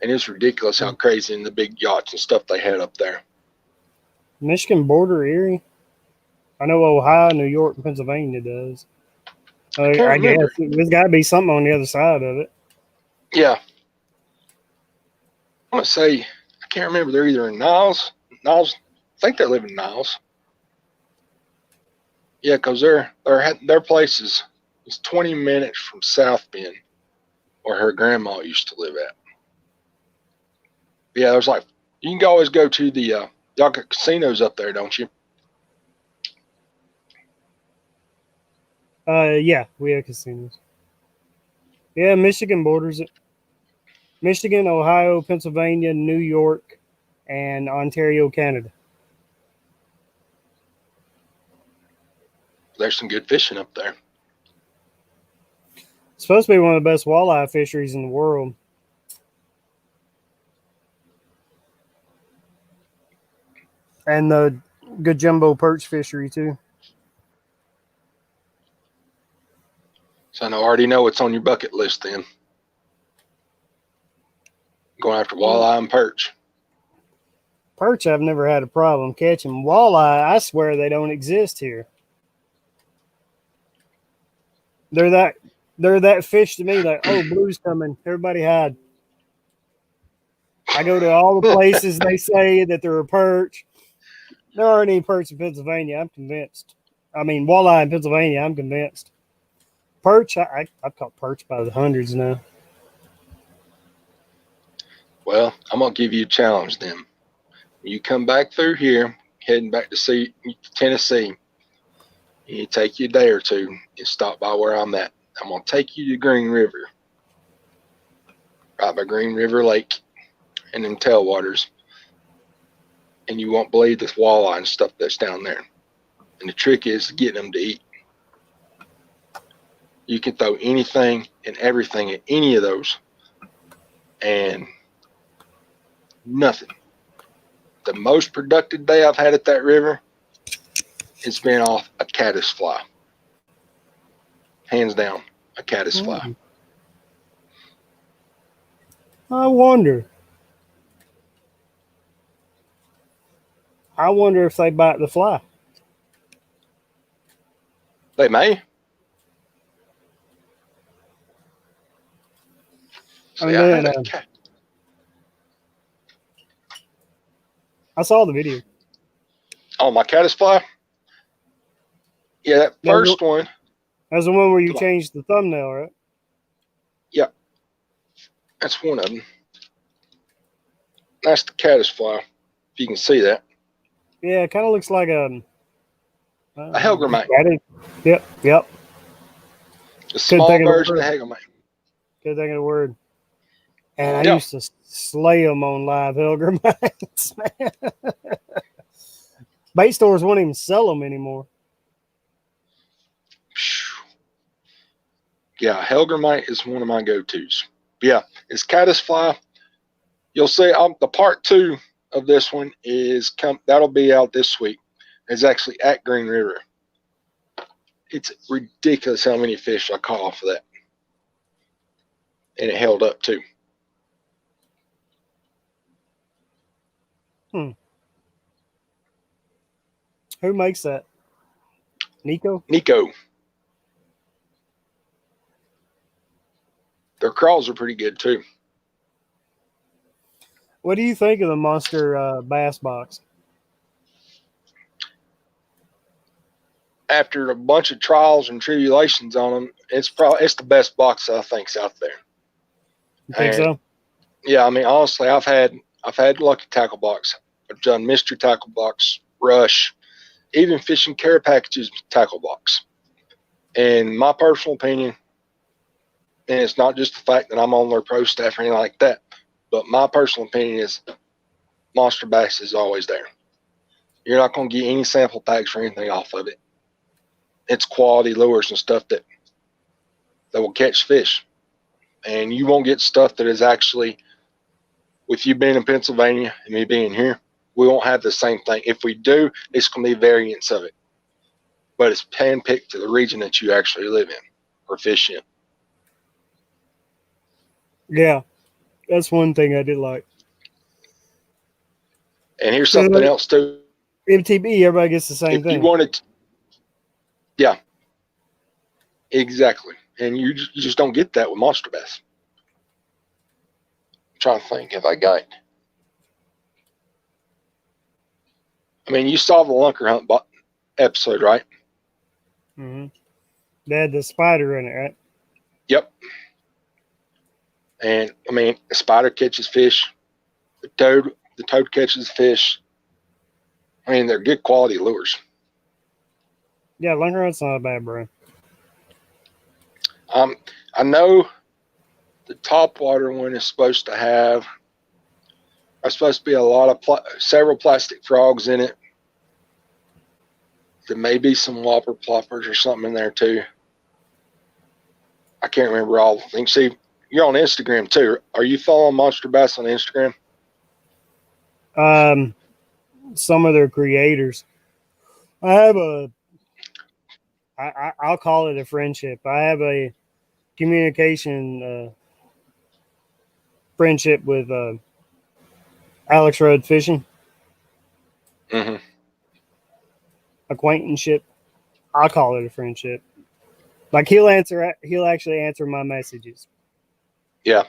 And it's ridiculous how crazy and the big yachts and stuff they had up there. Michigan border Erie? I know Ohio, New York, and Pennsylvania does. I guess there's got to be something on the other side of it. Yeah. I want to say, I can't remember. They're either in Niles. I think they live in Niles. Yeah, because their place is 20 minutes from South Bend, where her grandma used to live at. Yeah, there's like, you can always go to the, y'all got casinos up there, don't you? Yeah, we have casinos. Yeah, Michigan borders it. Michigan, Ohio, Pennsylvania, New York, and Ontario, Canada. There's some good fishing up there. It's supposed to be one of the best walleye fisheries in the world. And the good jumbo perch fishery, too. So I already know what's on your bucket list then. Going after walleye and perch. Perch, I've never had a problem catching. Walleye, I swear they don't exist here. They're that fish to me, like, oh, blue's coming. Everybody hide. I go to all the places they say that there are perch. There aren't any perch in Pennsylvania, I'm convinced. I mean, walleye in Pennsylvania, I'm convinced. Perch, I've caught perch by the hundreds now. Well, I'm going to give you a challenge then. When you come back through here, heading back to Tennessee, you take you a day or two and stop by where I'm at. I'm going to take you to Green River, right by Green River Lake and them tailwaters. And you won't believe this walleye and stuff that's down there. And the trick is getting them to eat. You can throw anything and everything at any of those, and nothing. The most productive day I've had at that river, it's been off a caddisfly. Hands down, a caddisfly. I wonder if they bite the fly. They may. See, I saw the video. Oh, my caddisfly? Yeah, that first one. That's the one where you changed the thumbnail, right? Yeah. That's one of them. That's the caddisfly, if you can see that. Yeah, it kind of looks like a hellgrammite. Yep. The small version of hellgrammite. Good thing of the word. And I Yeah. used to slay them on live Helger mites, man. Bait stores won't even sell them anymore. Yeah, Helgermite is one of my go-tos. Yeah, it's caddisfly. You'll see the part 2 of this one that'll be out this week. It's actually at Green River. It's ridiculous how many fish I caught off of that. And it held up too. Who makes that? Nico? Nico. Their crawls are pretty good too. What do you think of the Monster Bass Box? After a bunch of trials and tribulations on them, it's the best box I think's out there. You think so? Yeah, I mean, honestly, I've had Lucky Tackle Box. I've done Mystery Tackle Box, Rush, even Fishing Care Packages Tackle Box. And my personal opinion, and it's not just the fact that I'm on their pro staff or anything like that, but my personal opinion is Monster Bass is always there. You're not going to get any sample packs or anything off of it. It's quality lures and stuff that will catch fish. And you won't get stuff that is actually, with you being in Pennsylvania and me being here, we won't have the same thing. If we do, it's going to be variants of it. But it's handpicked to the region that you actually live in or fish in. Yeah, that's one thing I did like. And here's something else too. MTB, everybody gets the same if thing. you wanted, yeah, exactly. And you just don't get that with Monster Bass. I'm trying to think if I got. I mean, you saw the Lunker Hunt episode, right? Mm-hmm. They had the spider in it, right? Yep. And I mean, the spider catches fish. The toad catches fish. I mean, they're good quality lures. Yeah, Lunker Hunt's not a bad brand. I know the topwater one is supposed to have. There's supposed to be a lot of several plastic frogs in it. There may be some whopper ploppers or something in there too. I can't remember all the things. See, you're on Instagram too. Are you following Monster Bass on Instagram? Some of their creators. I have I'll call it a friendship. I have a communication friendship with Alex Rudd Fishing. Mm-hmm. Acquaintanceship. I'll call it a friendship. Like he'll actually answer my messages. Yeah.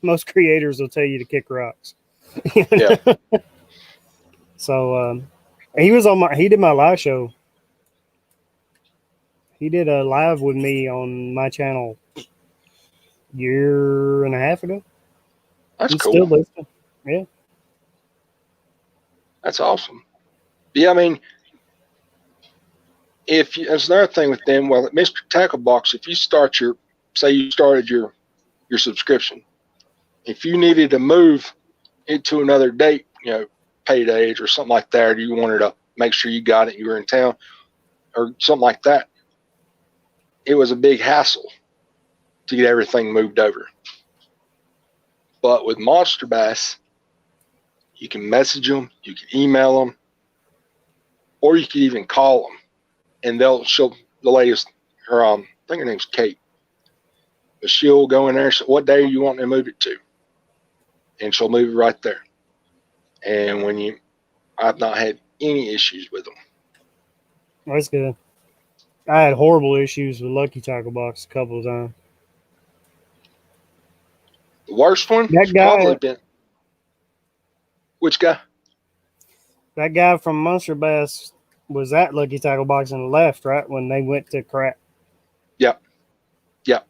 Most creators will tell you to kick rocks. Yeah. So he did my live show. He did a live with me on my channel a year and a half ago. That's cool. Still listening. Yeah. That's awesome. Yeah, I mean, there's another thing with them. Well, at Mystery Tackle Box, if you started your subscription, if you needed to move it to another date, paydays or something like that, or you wanted to make sure you got it, you were in town or something like that, it was a big hassle to get everything moved over. But with Monster Bass, you can message them, you can email them, or you can even call them, and the latest, I think her name's Kate, but she'll go in there and say, what day you want to move it to? And she'll move it right there. And I've not had any issues with them. That's good. I had horrible issues with Lucky Tackle Box a couple of times. The worst one That guy, probably been. Which guy? That guy from Monster Bass was at Lucky Tackle Box and left, right, when they went to crap. Yep. Yep.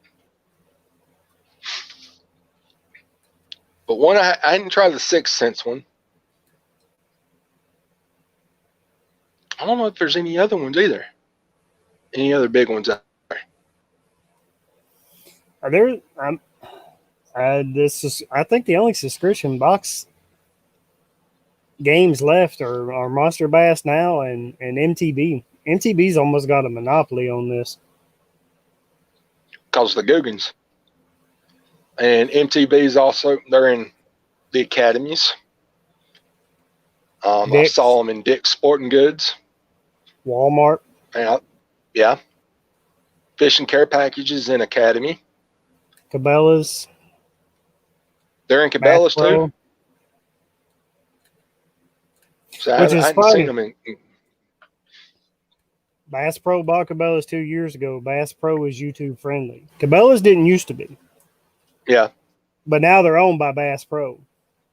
But one, I didn't try the Sixth Sense one. I don't know if there's any other ones either. Any other big ones out there? Are there? This is, I think, the only subscription box games left are Monster Bass now and MTB. MTB's almost got a monopoly on this. Because the Googans. And MTB's also, they're in the academies. I saw them in Dick's Sporting Goods. Walmart. Yeah. Fishing care packages in Academy. Cabela's. They're in Cabela's too. So I hadn't seen them in. Bass Pro bought Cabela's 2 years ago. Bass Pro is YouTube friendly. Cabela's didn't used to be. Yeah. But now they're owned by Bass Pro.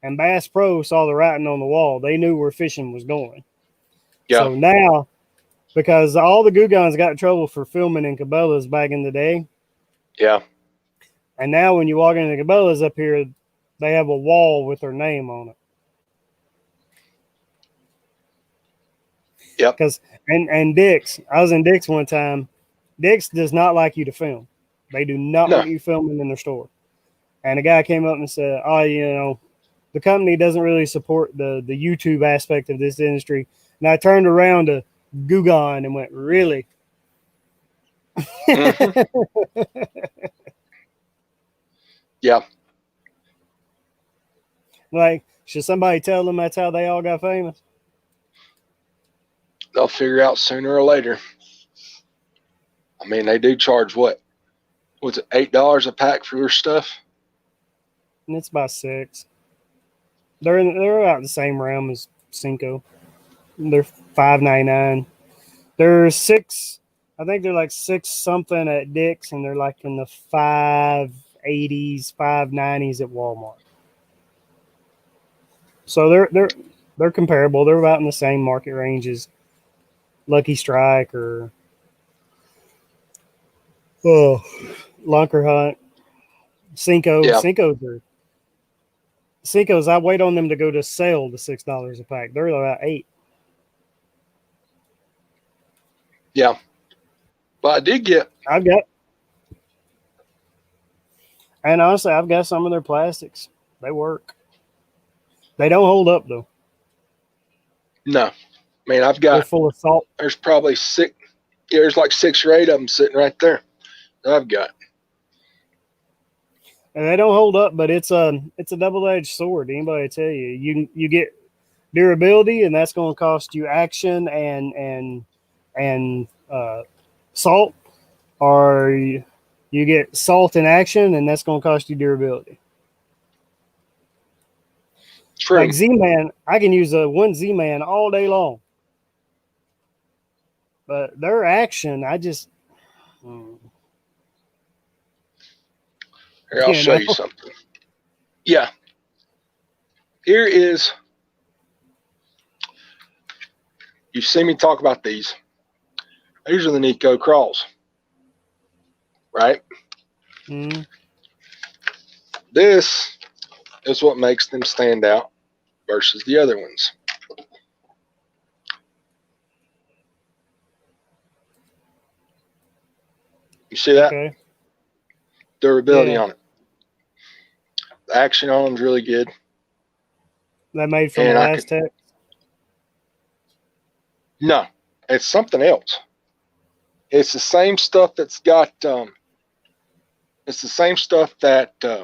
And Bass Pro saw the writing on the wall. They knew where fishing was going. Yeah. So now, because all the Googans got in trouble for filming in Cabela's back in the day. Yeah. And now when you walk into Cabela's up here, they have a wall with their name on it. Yep. And Dick's, I was in Dick's one time. Dick's does not like you to film. They do not want you filming in their store. And a guy came up and said, "Oh, you know, the company doesn't really support the YouTube aspect of this industry." And I turned around to Gugan and went, "Really?" Mm-hmm. Yeah. Like, should somebody tell them that's how they all got famous? They'll figure out sooner or later. I mean, they do charge what? Was it $8 a pack for their stuff? And it's about $6. They're about the same realm as Cinco. They're $5.99. They're $6. I think they're like $6 something at Dick's, and they're like in the $5.80s, $5.90s at Walmart. So they're comparable. They're about in the same market range as Lucky Strike or Lunker Hunt. Cinco. Yeah. Cinco's, I wait on them to go to sale to $6 a pack. They're about $8. Yeah. But and honestly, I've got some of their plastics. They work. They don't hold up though. No. I mean, They're full of salt. There's probably 6. There's like 6 or 8 of them sitting right there. I've got. And they don't hold up, but it's a double-edged sword. Anybody tell you get durability, and that's going to cost you action and salt, or you get salt and action, and that's going to cost you durability. True. Like Z-Man, I can use one Z-Man all day long. But their action, I just... Here, I'll show you something. Yeah. Here is... You've seen me talk about these. These are the Nico crawls. Right? Mm-hmm. This is what makes them stand out versus the other ones. You see that? Okay. Durability on it. The action on them is really good. That made from the last tech? No, it's something else. It's the same stuff that's got. It's the same stuff that the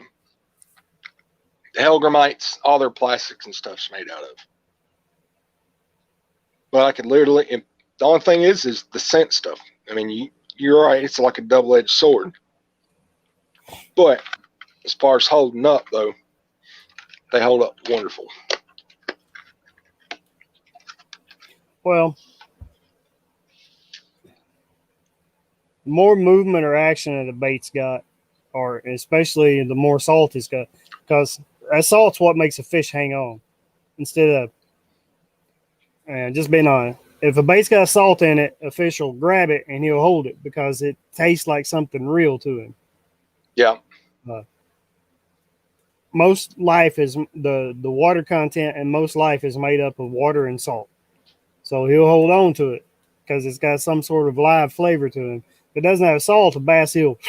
Hellgramites, all their plastics and stuff's made out of. But I could literally. The only thing is the scent stuff. I mean, you're right. It's like a double-edged sword. But as far as holding up, though, they hold up wonderful. Well, more movement or action that the bait's got, or especially the more salt it's got, because that salt's what makes a fish hang on instead of just being honest. If a bait's got salt in it, a fish will grab it and he'll hold it because it tastes like something real to him. Yeah. Most life is the water content, and most life is made up of water and salt. So he'll hold on to it because it's got some sort of live flavor to him. If it doesn't have salt, a bass, he'll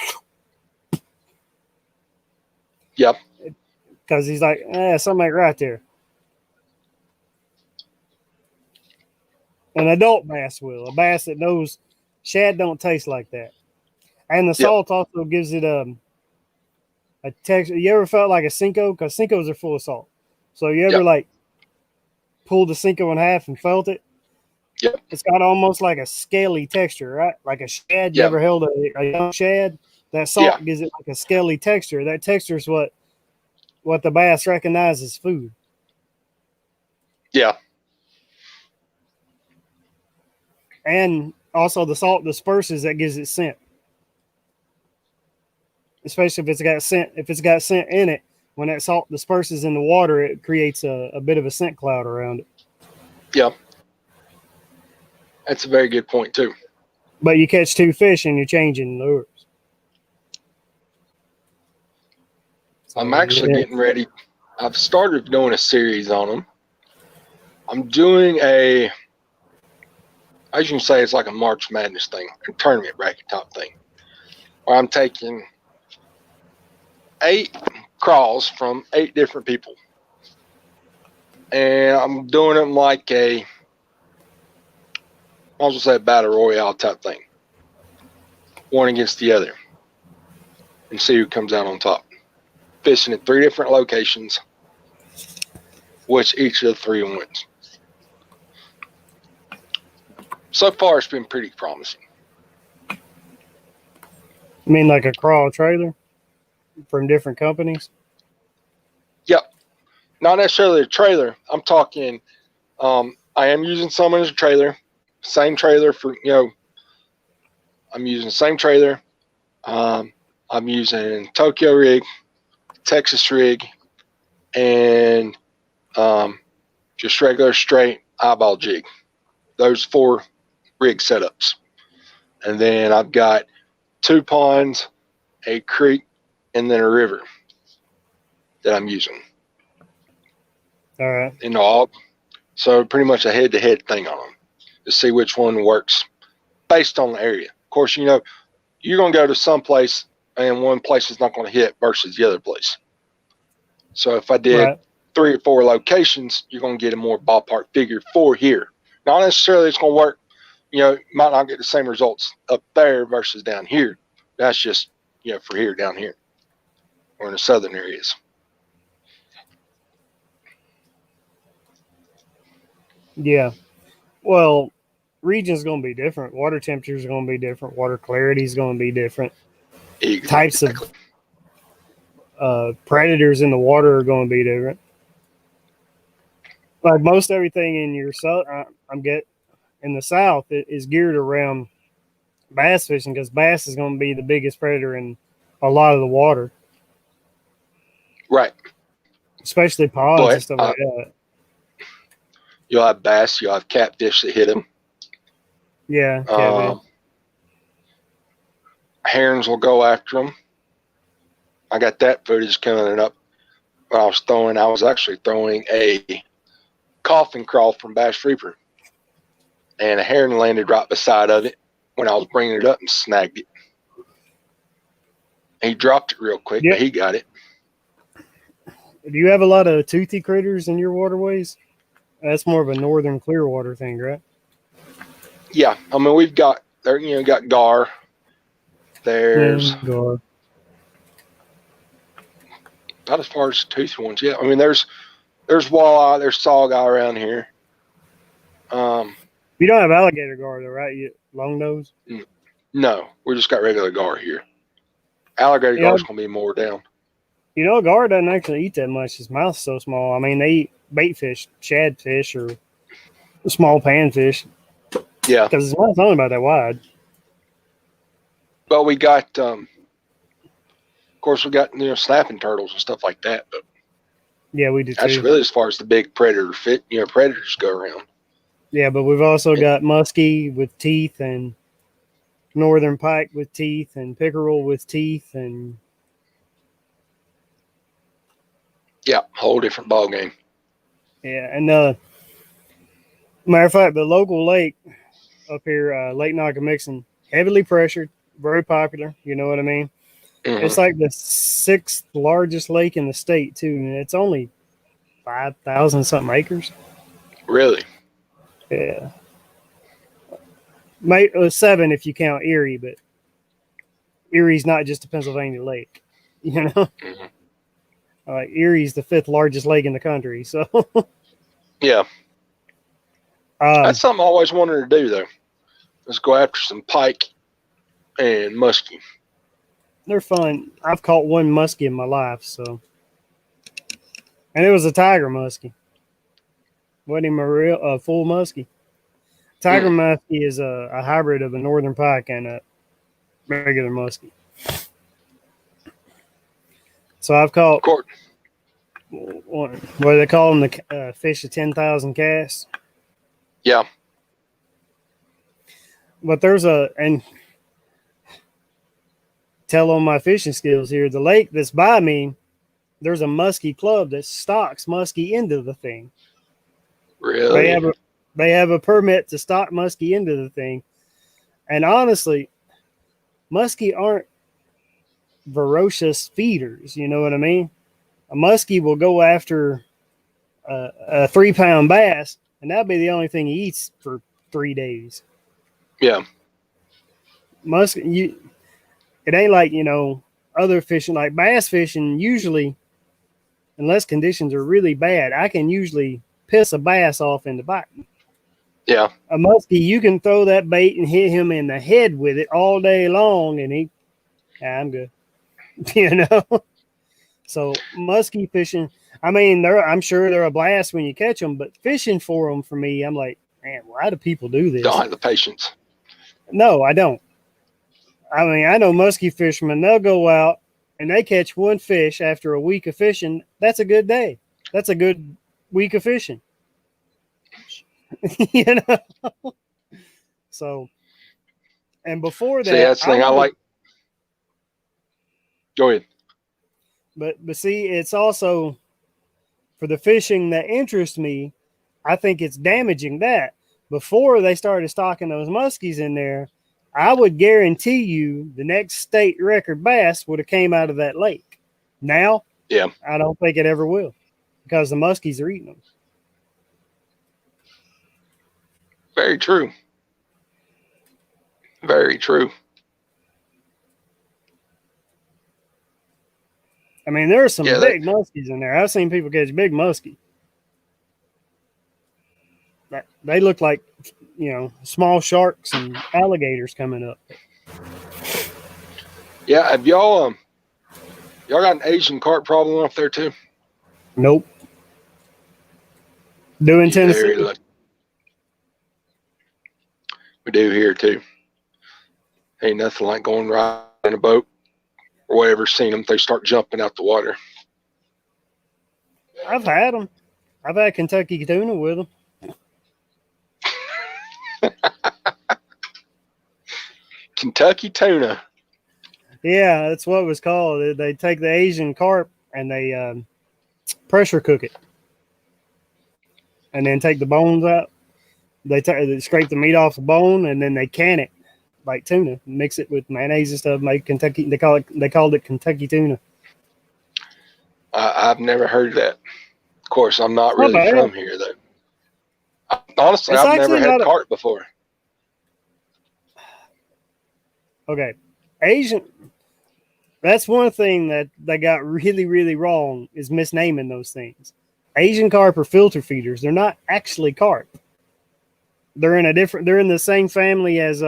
Yep. Because he's like, something ain't right there. An adult bass will. A bass that knows shad don't taste like that. And the salt also gives it a texture. You ever felt like a Cinco? Because Cincos are full of salt. So you ever like pulled the Cinco in half and felt it? Yep. It's got almost like a scaly texture, right? Like a shad. You ever held a young shad? That salt gives it like a scaly texture. That texture is what the bass recognizes as food. Yeah. And also the salt disperses, that gives it scent. Especially if it's got scent. If it's got scent in it, when that salt disperses in the water, it creates a bit of a scent cloud around it. Yeah. That's a very good point too. But you catch 2 fish and you're changing lures. So, I'm actually getting ready. I've started doing a series on them. I'm doing as you can say, it's like a March Madness thing, a tournament bracket type thing, where I'm taking 8 crawls from 8 different people. And I'm doing them like a battle royale type thing. One against the other. And see who comes out on top. Fishing at 3 different locations, which each of the 3 wins. So far, it's been pretty promising. You mean like a crawl trailer from different companies? Yep. Not necessarily a trailer. I'm talking, I am using some as a trailer. Same trailer for, I'm using the same trailer. I'm using Tokyo rig, Texas rig, and just regular straight eyeball jig. Those 4 rig setups. And then I've got 2 ponds, a creek, and then a river that I'm using. All right. So pretty much a head-to-head thing on them to see which one works based on the area. Of course, you're going to go to some place and one place is not going to hit versus the other place. So if I did 3 or 4 locations, you're going to get a more ballpark figure for here. Not necessarily it's going to work. You might not get the same results up there versus down here. That's just, for here, down here, or in the southern areas. Yeah. Well, region's going to be different. Water temperature is going to be different. Water clarity is going to be different. Exactly. Types of predators in the water are going to be different. Like most everything in your in the South is geared around bass fishing, because bass is going to be the biggest predator in a lot of the water. Right. Especially ponds and stuff like that. You'll have bass, you'll have catfish that hit them. Yeah, catfish. Herons will go after them. I got that footage coming up. I was actually throwing a coffin crawl from Bass Reaper, and a heron landed right beside of it when I was bringing it up and snagged it. He dropped it real quick, but he got it. Do you have a lot of toothy critters in your waterways? That's more of a northern Clearwater thing, right? Yeah, I mean we've got got gar. There's gar. Not as far as toothy ones. Yeah, I mean there's walleye, there's saugeye around here. You don't have alligator gar though, right? Long nose? No, we just got regular gar here. Alligator gar is gonna be more down. Gar doesn't actually eat that much. His mouth's so small. I mean, they eat bait fish, shad fish, or small panfish. Yeah. Because his mouth's only about that wide. But we got, of course, we got, snapping turtles and stuff like that. But yeah, we do too. That's really as far as the big predators go around. Yeah, but we've also got muskie with teeth, and northern pike with teeth, and pickerel with teeth, and yeah, whole different ball game. Yeah, and matter of fact, the local lake up here, Lake Nakamixon, heavily pressured, very popular. You know what I mean? It's like the 6th largest lake in the state too, and it's only 5,000 something acres. Really? Yeah, it was 7 if you count Erie, but Erie's not just a Pennsylvania lake, you know. Erie's the 5th largest lake in the country, so yeah. That's something I always wanted to do, though. Is go after some pike and muskie. They're fun. I've caught one muskie in my life, so, and it was a tiger muskie. Wasn't even a full muskie. Tiger muskie is a hybrid of a northern pike and a regular muskie. So I've caught what do they call them? The fish of 10,000 casts. Yeah. But and tell on my fishing skills here. The lake that's by me, there's a muskie club that stocks muskie into the thing. Really? They have a permit to stock muskie into the thing. And honestly, muskie aren't ferocious feeders. You know what I mean? A muskie will go after a 3-pound bass, and that'll be the only thing he eats for 3 days. Yeah. Muskie, it ain't like, other fishing, like bass fishing, usually, unless conditions are really bad, I can usually piss a bass off into biting. Yeah. A muskie, you can throw that bait and hit him in the head with it all day long, and I'm good. So muskie fishing, I mean, I'm sure they're a blast when you catch them, but fishing for them, for me, I'm like, man, why do people do this? Don't have the patience. No, I don't. I mean, I know muskie fishermen, they'll go out and they catch one fish after a week of fishing. That's a good day. That's a good week of fishing. So, and before that, see, that's the thing I like. Go ahead. But see, it's also for the fishing that interests me. I think it's damaging that before they started stocking those muskies in there, I would guarantee you the next state record bass would have came out of that lake. Now, yeah, I don't think it ever will because the muskies are eating them. Very true. Very true. I mean, there are some big muskies in there. I've seen people catch big muskie. They look like, small sharks and alligators coming up. Yeah, have y'all got an Asian carp problem up there too? Nope. Do in Tennessee? We do here too. Ain't nothing like going right in a boat or whatever, seeing them, they start jumping out the water. I've had them. I've had Kentucky tuna with them. Kentucky tuna. Yeah, that's what it was called. They take the Asian carp and they pressure cook it, and then take the bones out. They scrape the meat off the bone, and then they can it like tuna. Mix it with mayonnaise and stuff. Make Kentucky. They called it Kentucky tuna. I've never heard that. Of course, I'm not really from here though. Honestly, I've never had carp before. Okay, Asian. That's one thing that they got really, really wrong is misnaming those things. Asian carp are filter feeders. They're not actually carp. They're in the same family as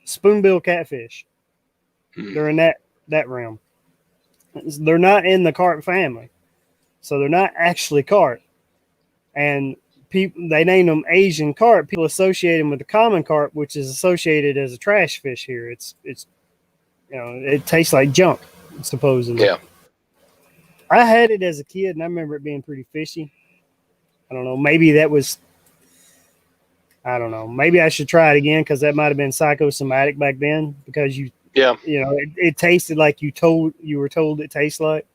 spoonbill catfish. They're in that realm. They're not in the carp family, so they're not actually carp. And they name them Asian carp. People associate them with the common carp, which is associated as a trash fish here. It's it tastes like junk, supposedly. Yeah. I had it as a kid, and I remember it being pretty fishy. I don't know. Maybe that was. I don't know. Maybe I should try it again because that might have been psychosomatic back then. Because it tasted like you were told it tastes like.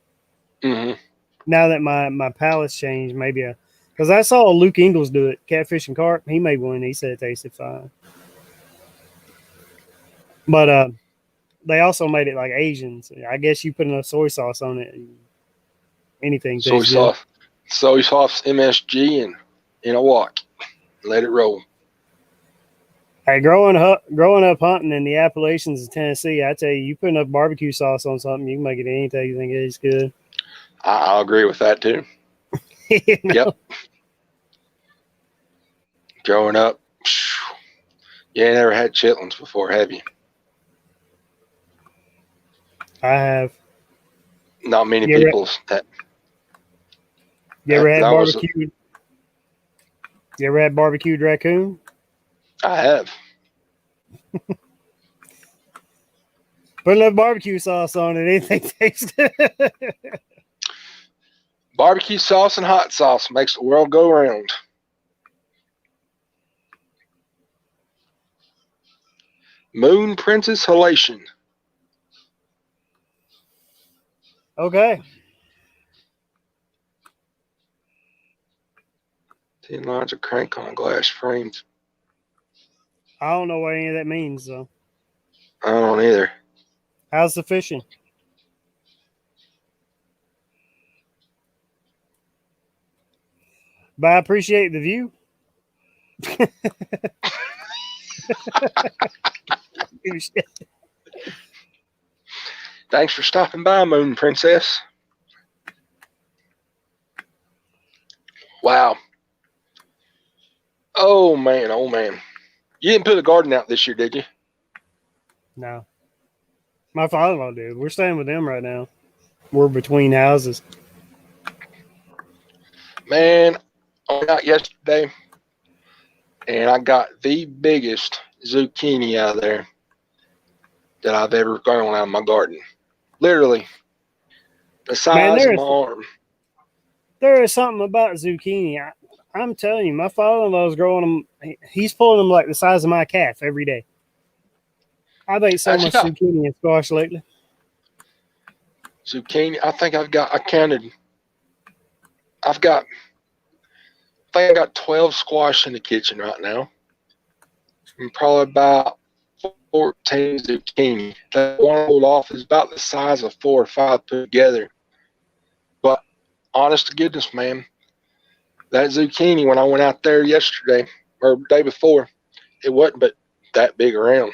Mm-hmm. Now that my palate's changed, maybe because I saw Luke Ingalls do it, catfish and carp. He made one. And he said it tasted fine. But they also made it like Asians. I guess you put enough soy sauce on it, anything Soy tastes good. sauce, MSG, and in a wok. Let it roll. Hey, growing up hunting in the Appalachians of Tennessee, I tell you, you put enough barbecue sauce on something, you can make it anything you think is good. I'll agree with that too. You know? Yep. Growing up, you ain't never had chitlins before, have you? I have. Not many You ever- people. You ever had that was- barbecued? You ever had barbecued raccoon? I have. Put enough barbecue sauce on it, anything tastes good. Barbecue sauce and hot sauce makes the world go round. Moon Princess Halation. Okay. 10 lines of crank on glass frames. I don't know what any of that means, though. I don't either. How's the fishing? But I appreciate the view. Thanks for stopping by, Moon Princess. Wow. Oh, man. Oh, man. You didn't put a garden out this year, did you? No. My father-in-law did. We're staying with them right now. We're between houses. Man, I went out yesterday, and I got the biggest zucchini out of there that I've ever grown out of my garden. Literally, the size of my arm. There is something about zucchini. I'm telling you, my father-in-law is growing them. He's pulling them like the size of my calf every day. I've ate so much zucchini and squash lately. Zucchini, I think I got 12 squash in the kitchen right now. And probably about 14 zucchini. That one hold off is about the size of 4 or 5 put together. But honest to goodness, man, that zucchini, when I went out there yesterday or the day before, it wasn't but that big around.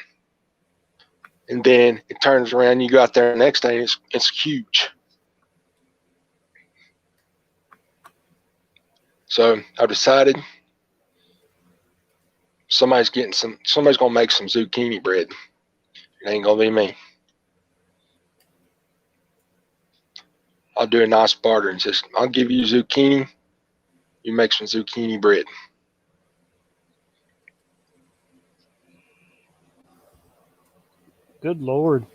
And then it turns around, you go out there the next day, and it's huge. So I've decided somebody's gonna make some zucchini bread. It ain't gonna be me. I'll do a nice barter and just I'll give you zucchini, you make some zucchini bread. Good Lord.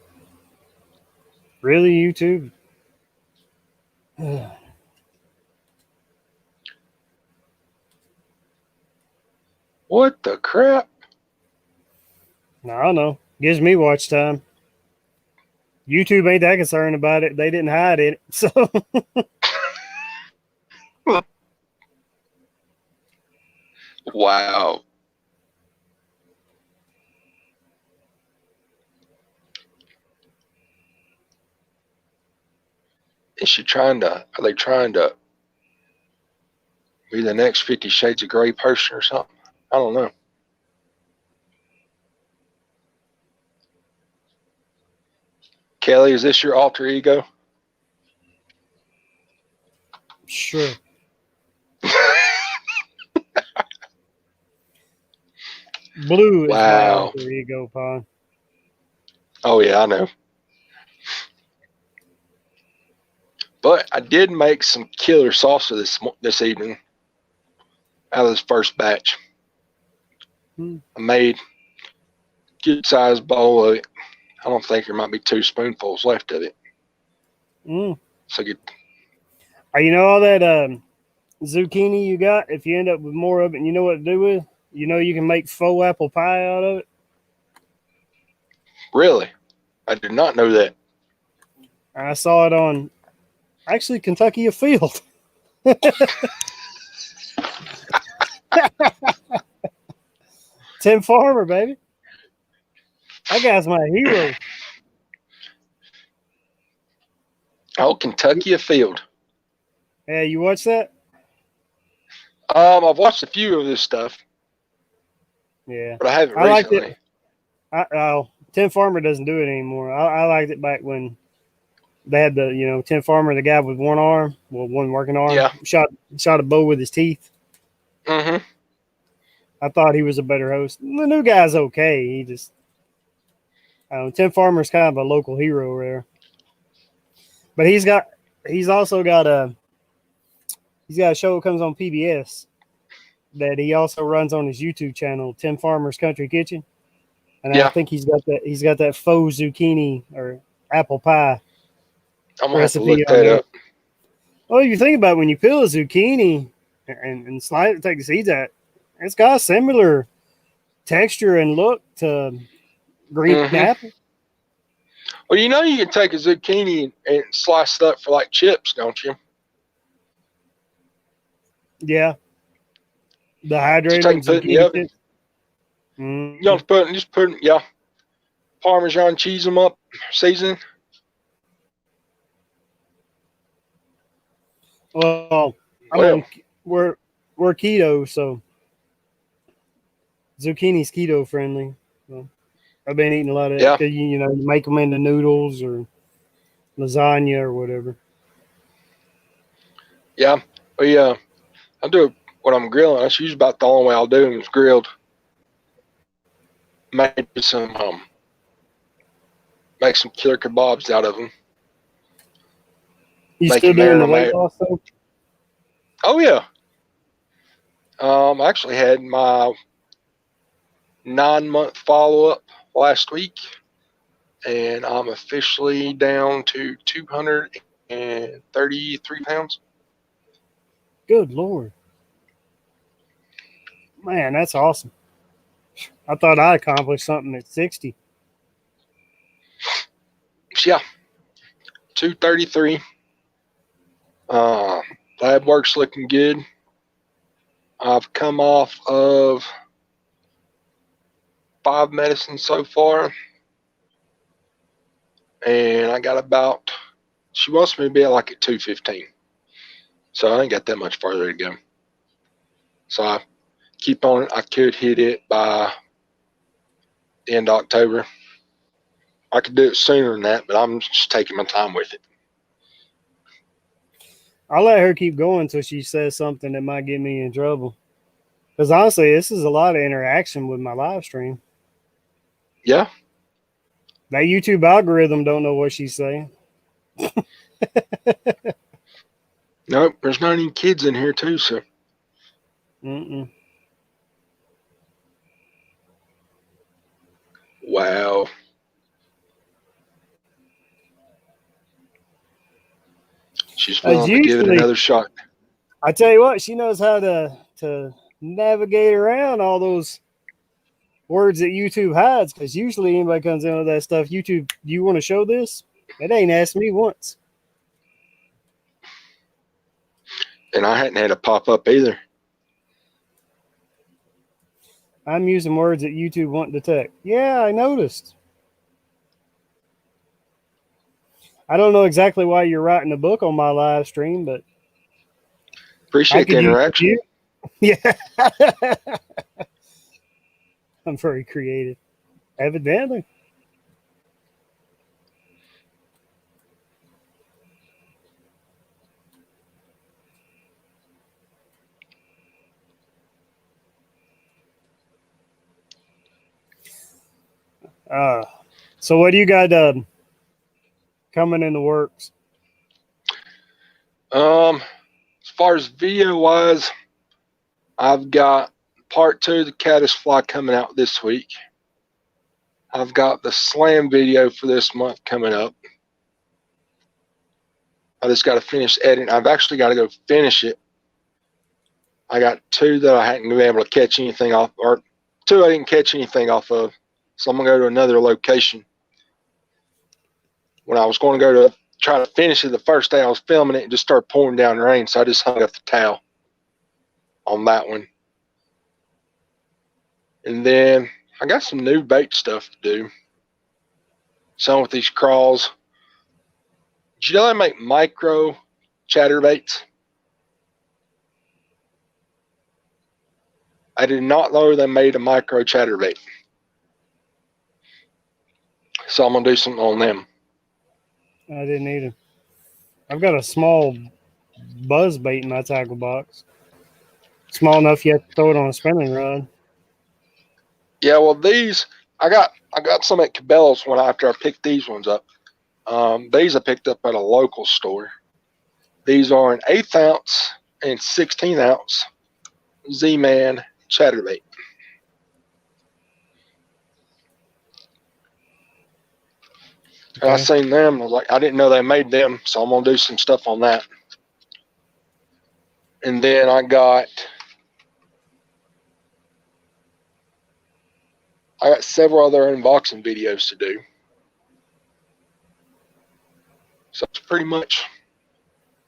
Really, you too? What the crap? No, I don't know. Gives me watch time. YouTube ain't that concerned about it. They didn't hide it. So Wow. Are they trying to be the next 50 Shades of Grey person or something? I don't know. Kelly, is this your alter ego? sure. Blue is my alter ego, Pon. Oh yeah, I know. But I did make some killer salsa this evening out of this first batch. I made a good sized bowl of it. I don't think there might be 2 spoonfuls left of it. So good. You know all that zucchini you got? If you end up with more of it, you know what to do with? You know you can make faux apple pie out of it. Really? I did not know that. I saw it on actually Kentucky Field. Tim Farmer, baby. That guy's my hero. Oh, Kentucky Afield. Yeah, you watch that? I've watched a few of this stuff, Yeah, but I haven't I liked recently. it. Tim Farmer doesn't do it anymore. I liked it back when they had Tim Farmer, the guy with one arm, well, one working arm, Yeah. shot a bow with his teeth. Mm-hmm. I thought he was a better host. The new guy's okay. He just, Tim Farmer's kind of a local hero there. But he's also got a show that comes on PBS that he also runs on his YouTube channel, Tim Farmer's Country Kitchen. And I Yeah. think he's got that faux zucchini or apple pie I'm gonna have to recipe look on that there. up. Well, if you think about it, when you peel a zucchini and slide it, take the seeds out, it's got a similar texture and look to green Mm-hmm. apple. Well, you can take a zucchini and slice it up for like chips, don't you? Yeah, the To hydrated take and ones, put in the zucchini oven. chips. You don't put Parmesan cheese them up, seasoning. Well, Well, we're keto, so zucchini's keto friendly. So I've been eating a lot of it yeah, because you make them into noodles or lasagna or whatever. yeah. Well, I do it when I'm grilling. That's usually about the only way I'll do them is grilled. Maybe make some killer kebabs out of them. You Make still them doing the weight marinate. loss though? Oh yeah. I actually had my 9-month follow up last week, and I'm officially down to 233 pounds. Good Lord. Man, that's awesome. I thought I accomplished something at 60. Yeah, 233. Lab work's looking good. I've come off of 5 medicines so far, and I got about. She wants me to be at like at 215, so I ain't got that much farther to go. So I keep on it. I could hit it by the end of October. I could do it sooner than that, but I'm just taking my time with it. I'll let her keep going until she says something that might get me in trouble. Because honestly, this is a lot of interaction with my live stream. Yeah. That YouTube algorithm don't know what she's saying. Nope, there's not any kids in here too, so. Mm-mm. Wow. She's willing to give it another shot. I tell you what, she knows how to navigate around all those words that YouTube hides. Because usually anybody comes in with that stuff, YouTube, do you want to show this? It ain't asked me once. And I hadn't had a pop up either. I'm using words that YouTube won't detect. Yeah, I noticed. I don't know exactly why you're writing a book on my live stream, but Appreciate the interaction. Yeah. I'm very creative. Evidently. So what do you got coming in the works? As far as video wise, I've got part 2 of the caddisfly coming out this week. I've got the slam video for this month coming up. I just got to finish editing. I've actually got to go finish it. I got 2 that I hadn't been able to catch anything off, or 2 I didn't catch anything off of. So I'm going to go to another location. When I was going to go to try to finish it the first day I was filming it, it just started pouring down rain. So I just hung up the towel on that one. And then I got some new bait stuff to do. Some with these crawls. Did you know they make micro chatterbaits? I did not know they made a micro chatterbait. So I'm going to do something on them. I didn't either. I've got a small buzz bait in my tackle box. Small enough you have to throw it on a spinning rod. Yeah, well, these, I got some at Cabela's after I picked these ones up. These I picked up at a local store. These are an 1/8 ounce and 16 ounce Z-Man chatterbait. Okay. I seen them. I was like, I didn't know they made them, so I'm gonna do some stuff on that. And then I got several other unboxing videos to do. So it's pretty much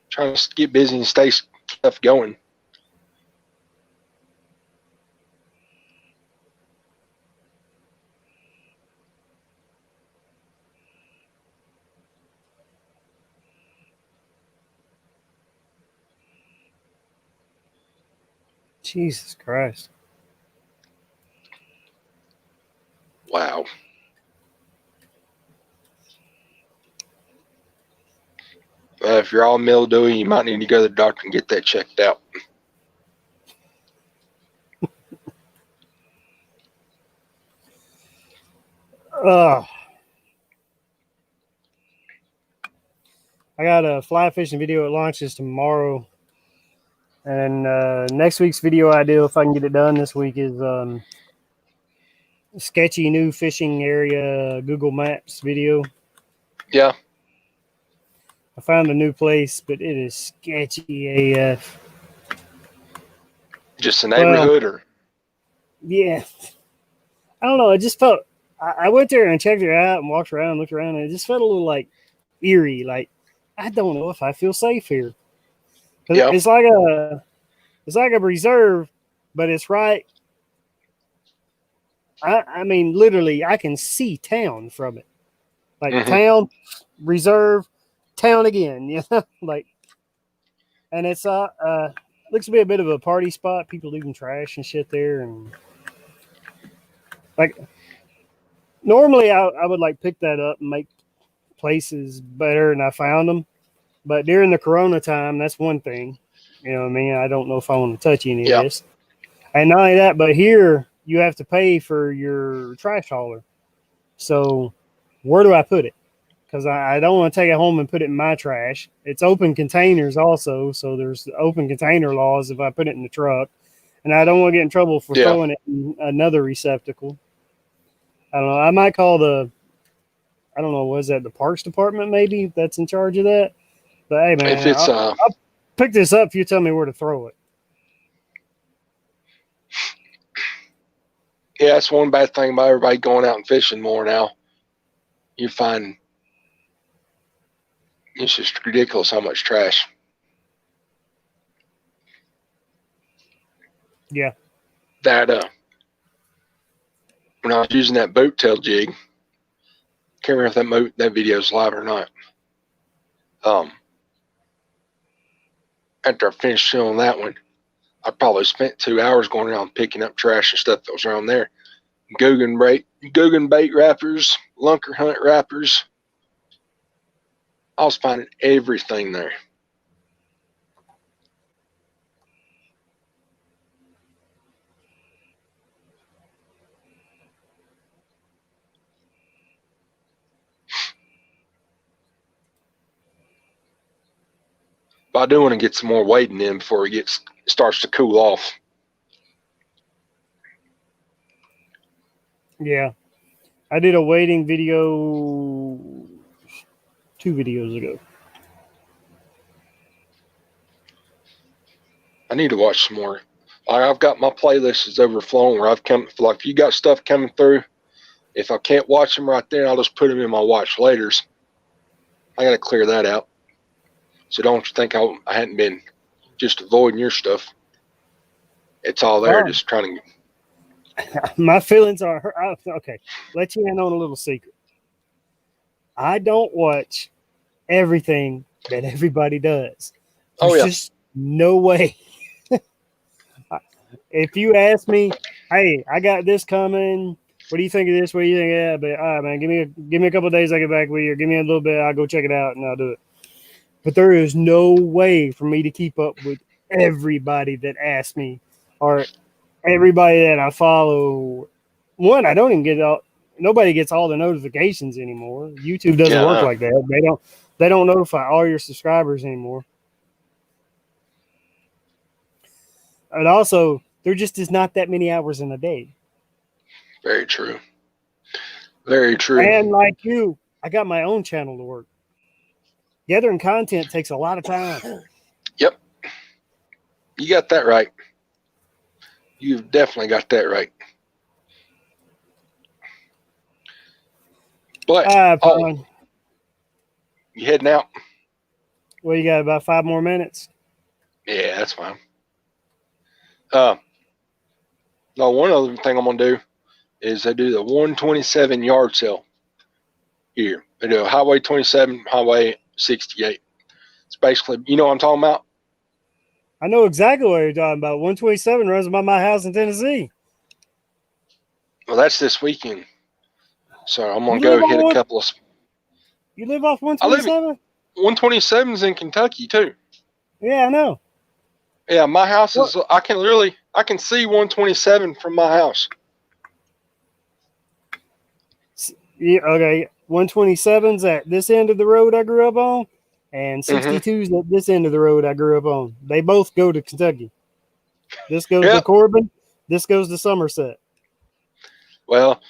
trying to get busy and stay stuff going. Jesus Christ. Wow. If you're all mildewy, you might need to go to the doctor and get that checked out. I got a fly fishing video. It launches tomorrow. And next week's video idea, if I can get it done this week, is sketchy new fishing area Google Maps video. Yeah. I found a new place, but it is sketchy AF. Just a neighborhood, or? Yeah. I don't know. It just felt. I went there and checked it out and walked around and looked around, and it just felt a little like eerie. Like, I don't know if I feel safe here. Yeah. It's like a reserve, but it's right. I mean, literally, I can see town from it. Like town, reserve, town again. You know, like, and it's looks to be a bit of a party spot. People leaving trash and shit there, and like normally I would like pick that up and make places better, and I found them. But during the Corona time, that's one thing. You know what I mean? I don't know if I want to touch any of this. And not only that, but here you have to pay for your trash hauler. So where do I put it? Because I don't want to take it home and put it in my trash. It's open containers also. So there's open container laws if I put it in the truck. And I don't want to get in trouble for throwing it in another receptacle. I don't know. I might call the Parks Department maybe that's in charge of that. But hey, man, if it's, I'll pick this up if you tell me where to throw it. Yeah, that's one bad thing about everybody going out and fishing more now. You find it's just ridiculous how much trash. Yeah. That when I was using that boat tail jig, can't remember if that video is live or not. After I finished filming that one, I probably spent 2 hours going around picking up trash and stuff that was around there. Guggen bait wrappers, lunker hunt wrappers. I was finding everything there. But I do want to get some more wading in before it starts to cool off. Yeah. I did a wading video 2 videos ago. I need to watch some more. I've got my playlist is overflowing where I've come, like if you got stuff coming through, if I can't watch them right there, I'll just put them in my watch laters. I got to clear that out. So don't think I hadn't been just avoiding your stuff. It's all there, just trying to. My feelings are okay. Let you in on a little secret. I don't watch everything that everybody does. Oh, There's yeah. just no way. If you ask me, hey, I got this coming. What do you think of this? What do you think of that? But all right, man, give me a couple of days. I get back with you. Or give me a little bit. I'll go check it out and I'll do it. But there is no way for me to keep up with everybody that asks me or everybody that I follow. One, I don't even get all. Nobody gets all the notifications anymore. YouTube doesn't Yeah, work no. like that. They don't notify all your subscribers anymore. And also, there just is not that many hours in a day. Very true. Very true. And like you, I got my own channel to work. Gathering content takes a lot of time. Yep. You got that right. You've definitely got that right. But, Fine. You heading out? Well, you got about 5 more minutes. Yeah, that's fine. No, one other thing I'm going to do is they do the 127 yard sale here. They do Highway 27, Highway 68. It's basically, you know what I'm talking about? I know exactly what you're talking about. 127 runs by my house in Tennessee. Well, that's this weekend. So I'm going You to live go hit a on couple of. You live off I live in 127? 127's in Kentucky too. Yeah, I know. Yeah, my house What? is. I can see 127 from my house. Yeah, okay. 127's at this end of the road I grew up on, and Mm-hmm. 62's at this end of the road I grew up on. They both go to Kentucky. This goes to Yep. Corbin. This goes to Somerset. Well,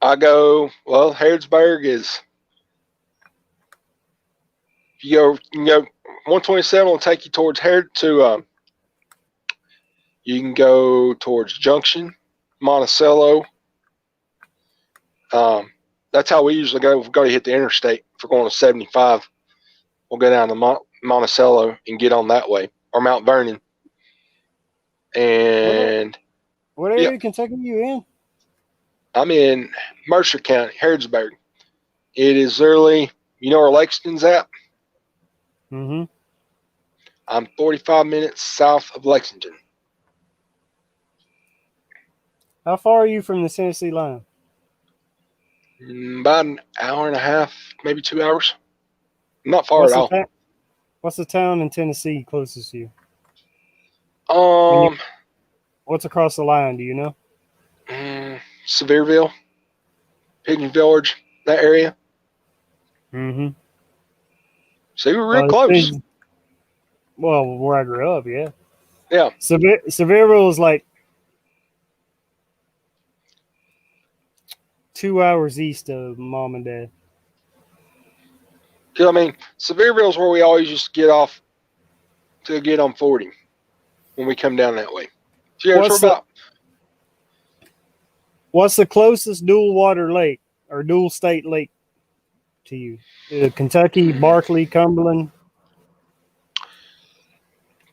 I go. Well, Harrodsburg is. You can go 127 will take you towards you can go towards Junction, Monticello. That's how we usually go. We've got to hit the interstate. If we're going to 75, we'll go down to Monticello and get on that way, or Mount Vernon. And What area of Kentucky are you in? I'm in Mercer County, Harrodsburg. It is literally, you know where Lexington's at? Mm-hmm. I'm 45 minutes south of Lexington. How far are you from the Tennessee line? About an hour and a half, maybe 2 hours. Not far at all. What's the town in Tennessee closest to you? What's across the line? Do you know? Sevierville, Pigeon Village, that area. Mm-hmm. See, we're real close. Well, where I grew up, yeah. Yeah. Sevierville is like 2 hours east of Mom and Dad. I mean, Sevierville is where we always used to get off to get on 40 when we come down that way. So yeah, what's the closest dual water lake or dual state lake to you? Kentucky, Barkley, Cumberland?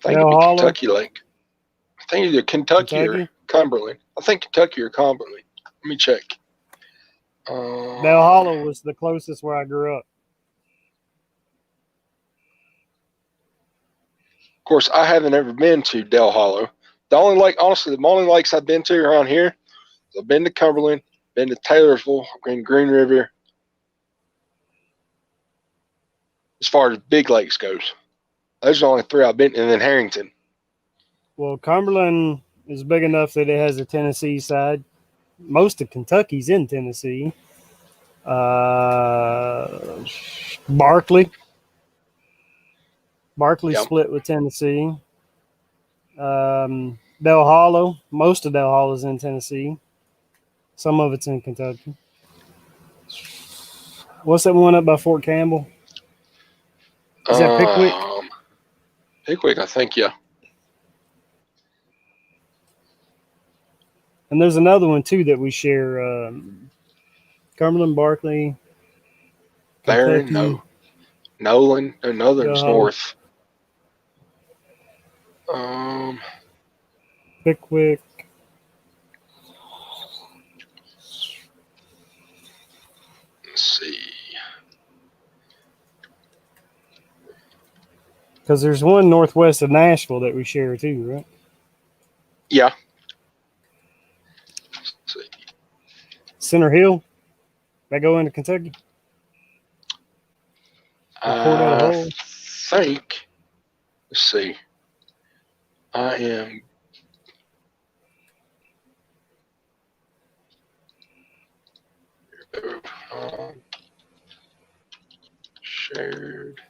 I think it'd be Kentucky Lake. I think either Kentucky or Cumberland. I think Kentucky or Cumberland. Let me check. Bell Hollow was the closest where I grew up. Of course, I haven't ever been to Dell Hollow. The only lakes I've been to around here, I've been to Cumberland, been to Taylorsville, Green River. As far as big lakes goes, those are the only 3 I've been, and then Harrington. Well, Cumberland is big enough that it has a Tennessee side. Most of Kentucky's in Tennessee. Barkley split with Tennessee. Dell Hollow, most of Dell Hollow is in Tennessee. Some of it's in Kentucky. What's that one up by Fort Campbell? Is that Pickwick? Pickwick, I think, yeah. And there's another one too that we share. Cumberland, Barkley, Barron, no. Nolan, no, Northern's north. Pickwick. Let's see. Because there's one northwest of Nashville that we share too, right? Yeah. Let's see. Center Hill. That go into Kentucky. I think. Let's see. I am. Shared.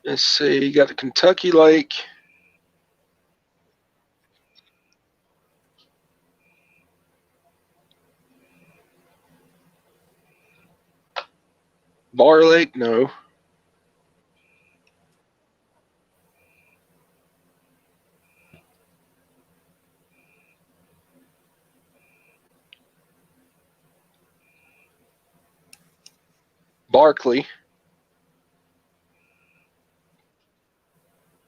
Let's see. You got the Kentucky Lake. Bar Lake, no. Barkley.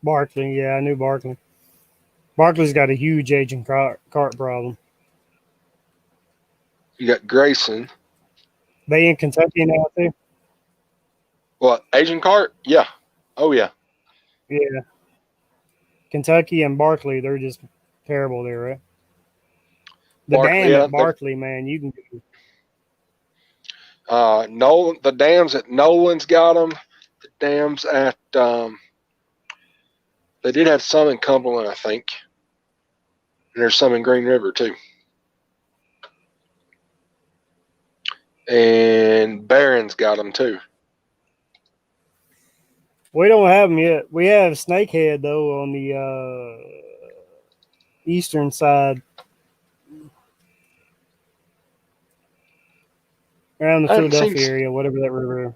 Barkley, yeah, I knew Barkley. Barkley's got a huge aging cart problem. You got Grayson. They in Kentucky now too? What? Asian cart? Yeah. Oh, yeah. Yeah. Kentucky and Barkley, they're just terrible there, right? The Barkley, dam yeah, at Barkley, man, you can Nolan, the dams at Nolan's got them. The dams at they did have some in Cumberland, I think. And there's some in Green River too. And Barron's got them too. We don't have them yet. We have Snakehead though on the eastern side, around the Philadelphia area, whatever that river.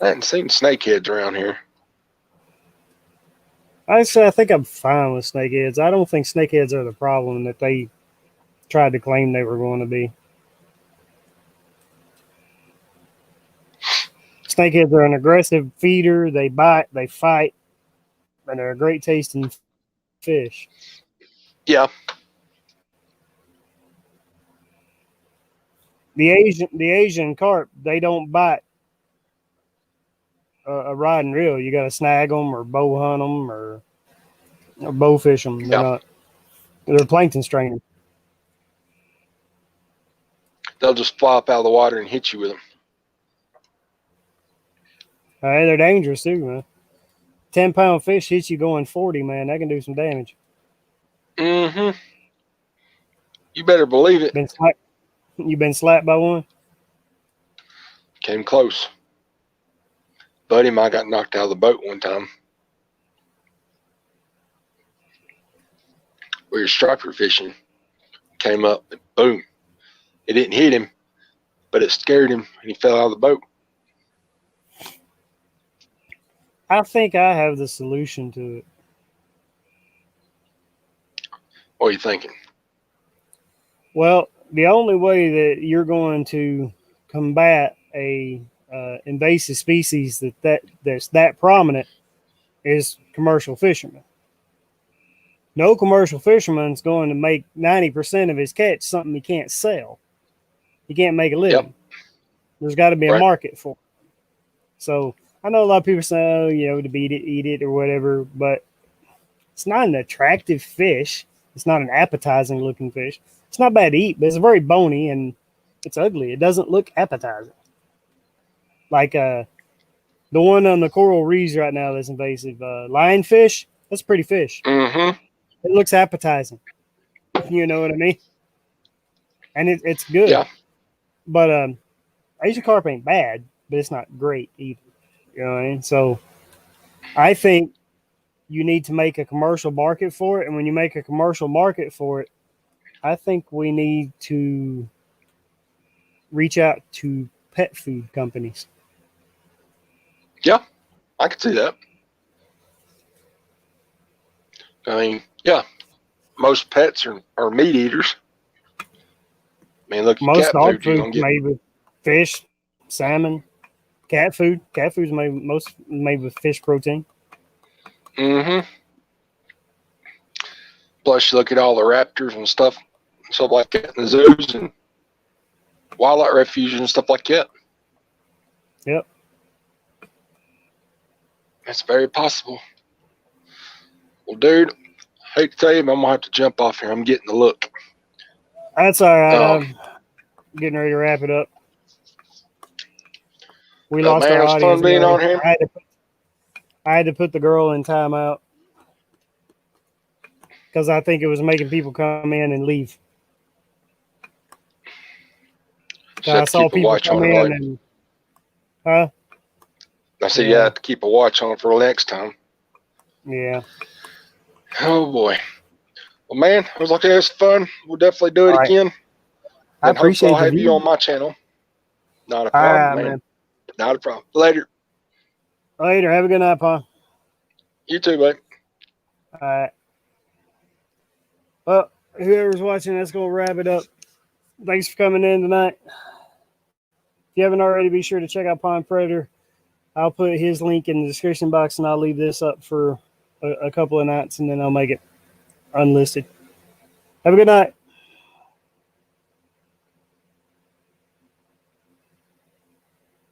I hadn't seen snakeheads around here. I think I'm fine with snakeheads. I don't think snakeheads are the problem that they tried to claim they were going to be. Snakeheads are an aggressive feeder. They bite, they fight, and they're a great tasting fish. Yeah. The Asian carp, they don't bite a rod and reel. You got to snag them or bow hunt them or bow fish them. They're plankton strainers. They'll just fly up out of the water and hit you with them. Hey, they're dangerous too, man. 10-pound fish hits you going 40, man. That can do some damage. Mm-hmm. You better believe it. You been slapped by one? Came close. Buddy of mine got knocked out of the boat one time. We were striper fishing. Came up and boom. It didn't hit him, but it scared him and he fell out of the boat. I think I have the solution to it. What are you thinking? Well, the only way that you're going to combat a invasive species that's that prominent is commercial fishermen. No commercial fisherman's going to make 90% of his catch something he can't sell. He can't make a living. Yep. There's got to be a market for it. So I know a lot of people say, oh, to eat it or whatever, but it's not an attractive fish. It's not an appetizing looking fish. It's not bad to eat, but it's very bony and it's ugly. It doesn't look appetizing. Like the one on the coral reefs right now that's invasive, lionfish, that's a pretty fish. Mm-hmm. It looks appetizing. You know what I mean? And it's good. Yeah. But Asian carp ain't bad, but it's not great either. You know what I mean? So I think you need to make a commercial market for it. And when you make a commercial market for it, I think we need to reach out to pet food companies. Yeah, I could see that. I mean, yeah, most pets are meat eaters. I mean, look at Most cat dog food. You're food gonna get. made with fish, salmon, cat food. Cat food's made with fish protein. Mm-hmm. Plus, you look at all the raptors and stuff like that in the zoos and wildlife refuge and stuff like that. Yep. That's very possible. Well, dude, I hate to tell you, but I'm gonna have to jump off here. I'm getting the look. That's all right. I'm getting ready to wrap it up. We lost man, our it was audience. fun being on here. I had to put the girl in timeout because I think it was making people come in and leave. I saw Keep a people watch come on in it. and, huh? I said, Yeah. you have to keep a watch on it for next time. Yeah. Oh boy. Well, man, it was like it was fun. We'll definitely do it All right. again. I And hopefully appreciate I'll the have you view. on my channel. Not a All problem, right, man. Not a problem. Later. Later. Have a good night, Paul. You too, bud. All right. Well, whoever's watching, that's going to wrap it up. Thanks for coming in tonight. If you haven't already, be sure to check out Pond Predator. I'll put his link in the description box, and I'll leave this up for a couple of nights, and then I'll make it unlisted. Have a good night.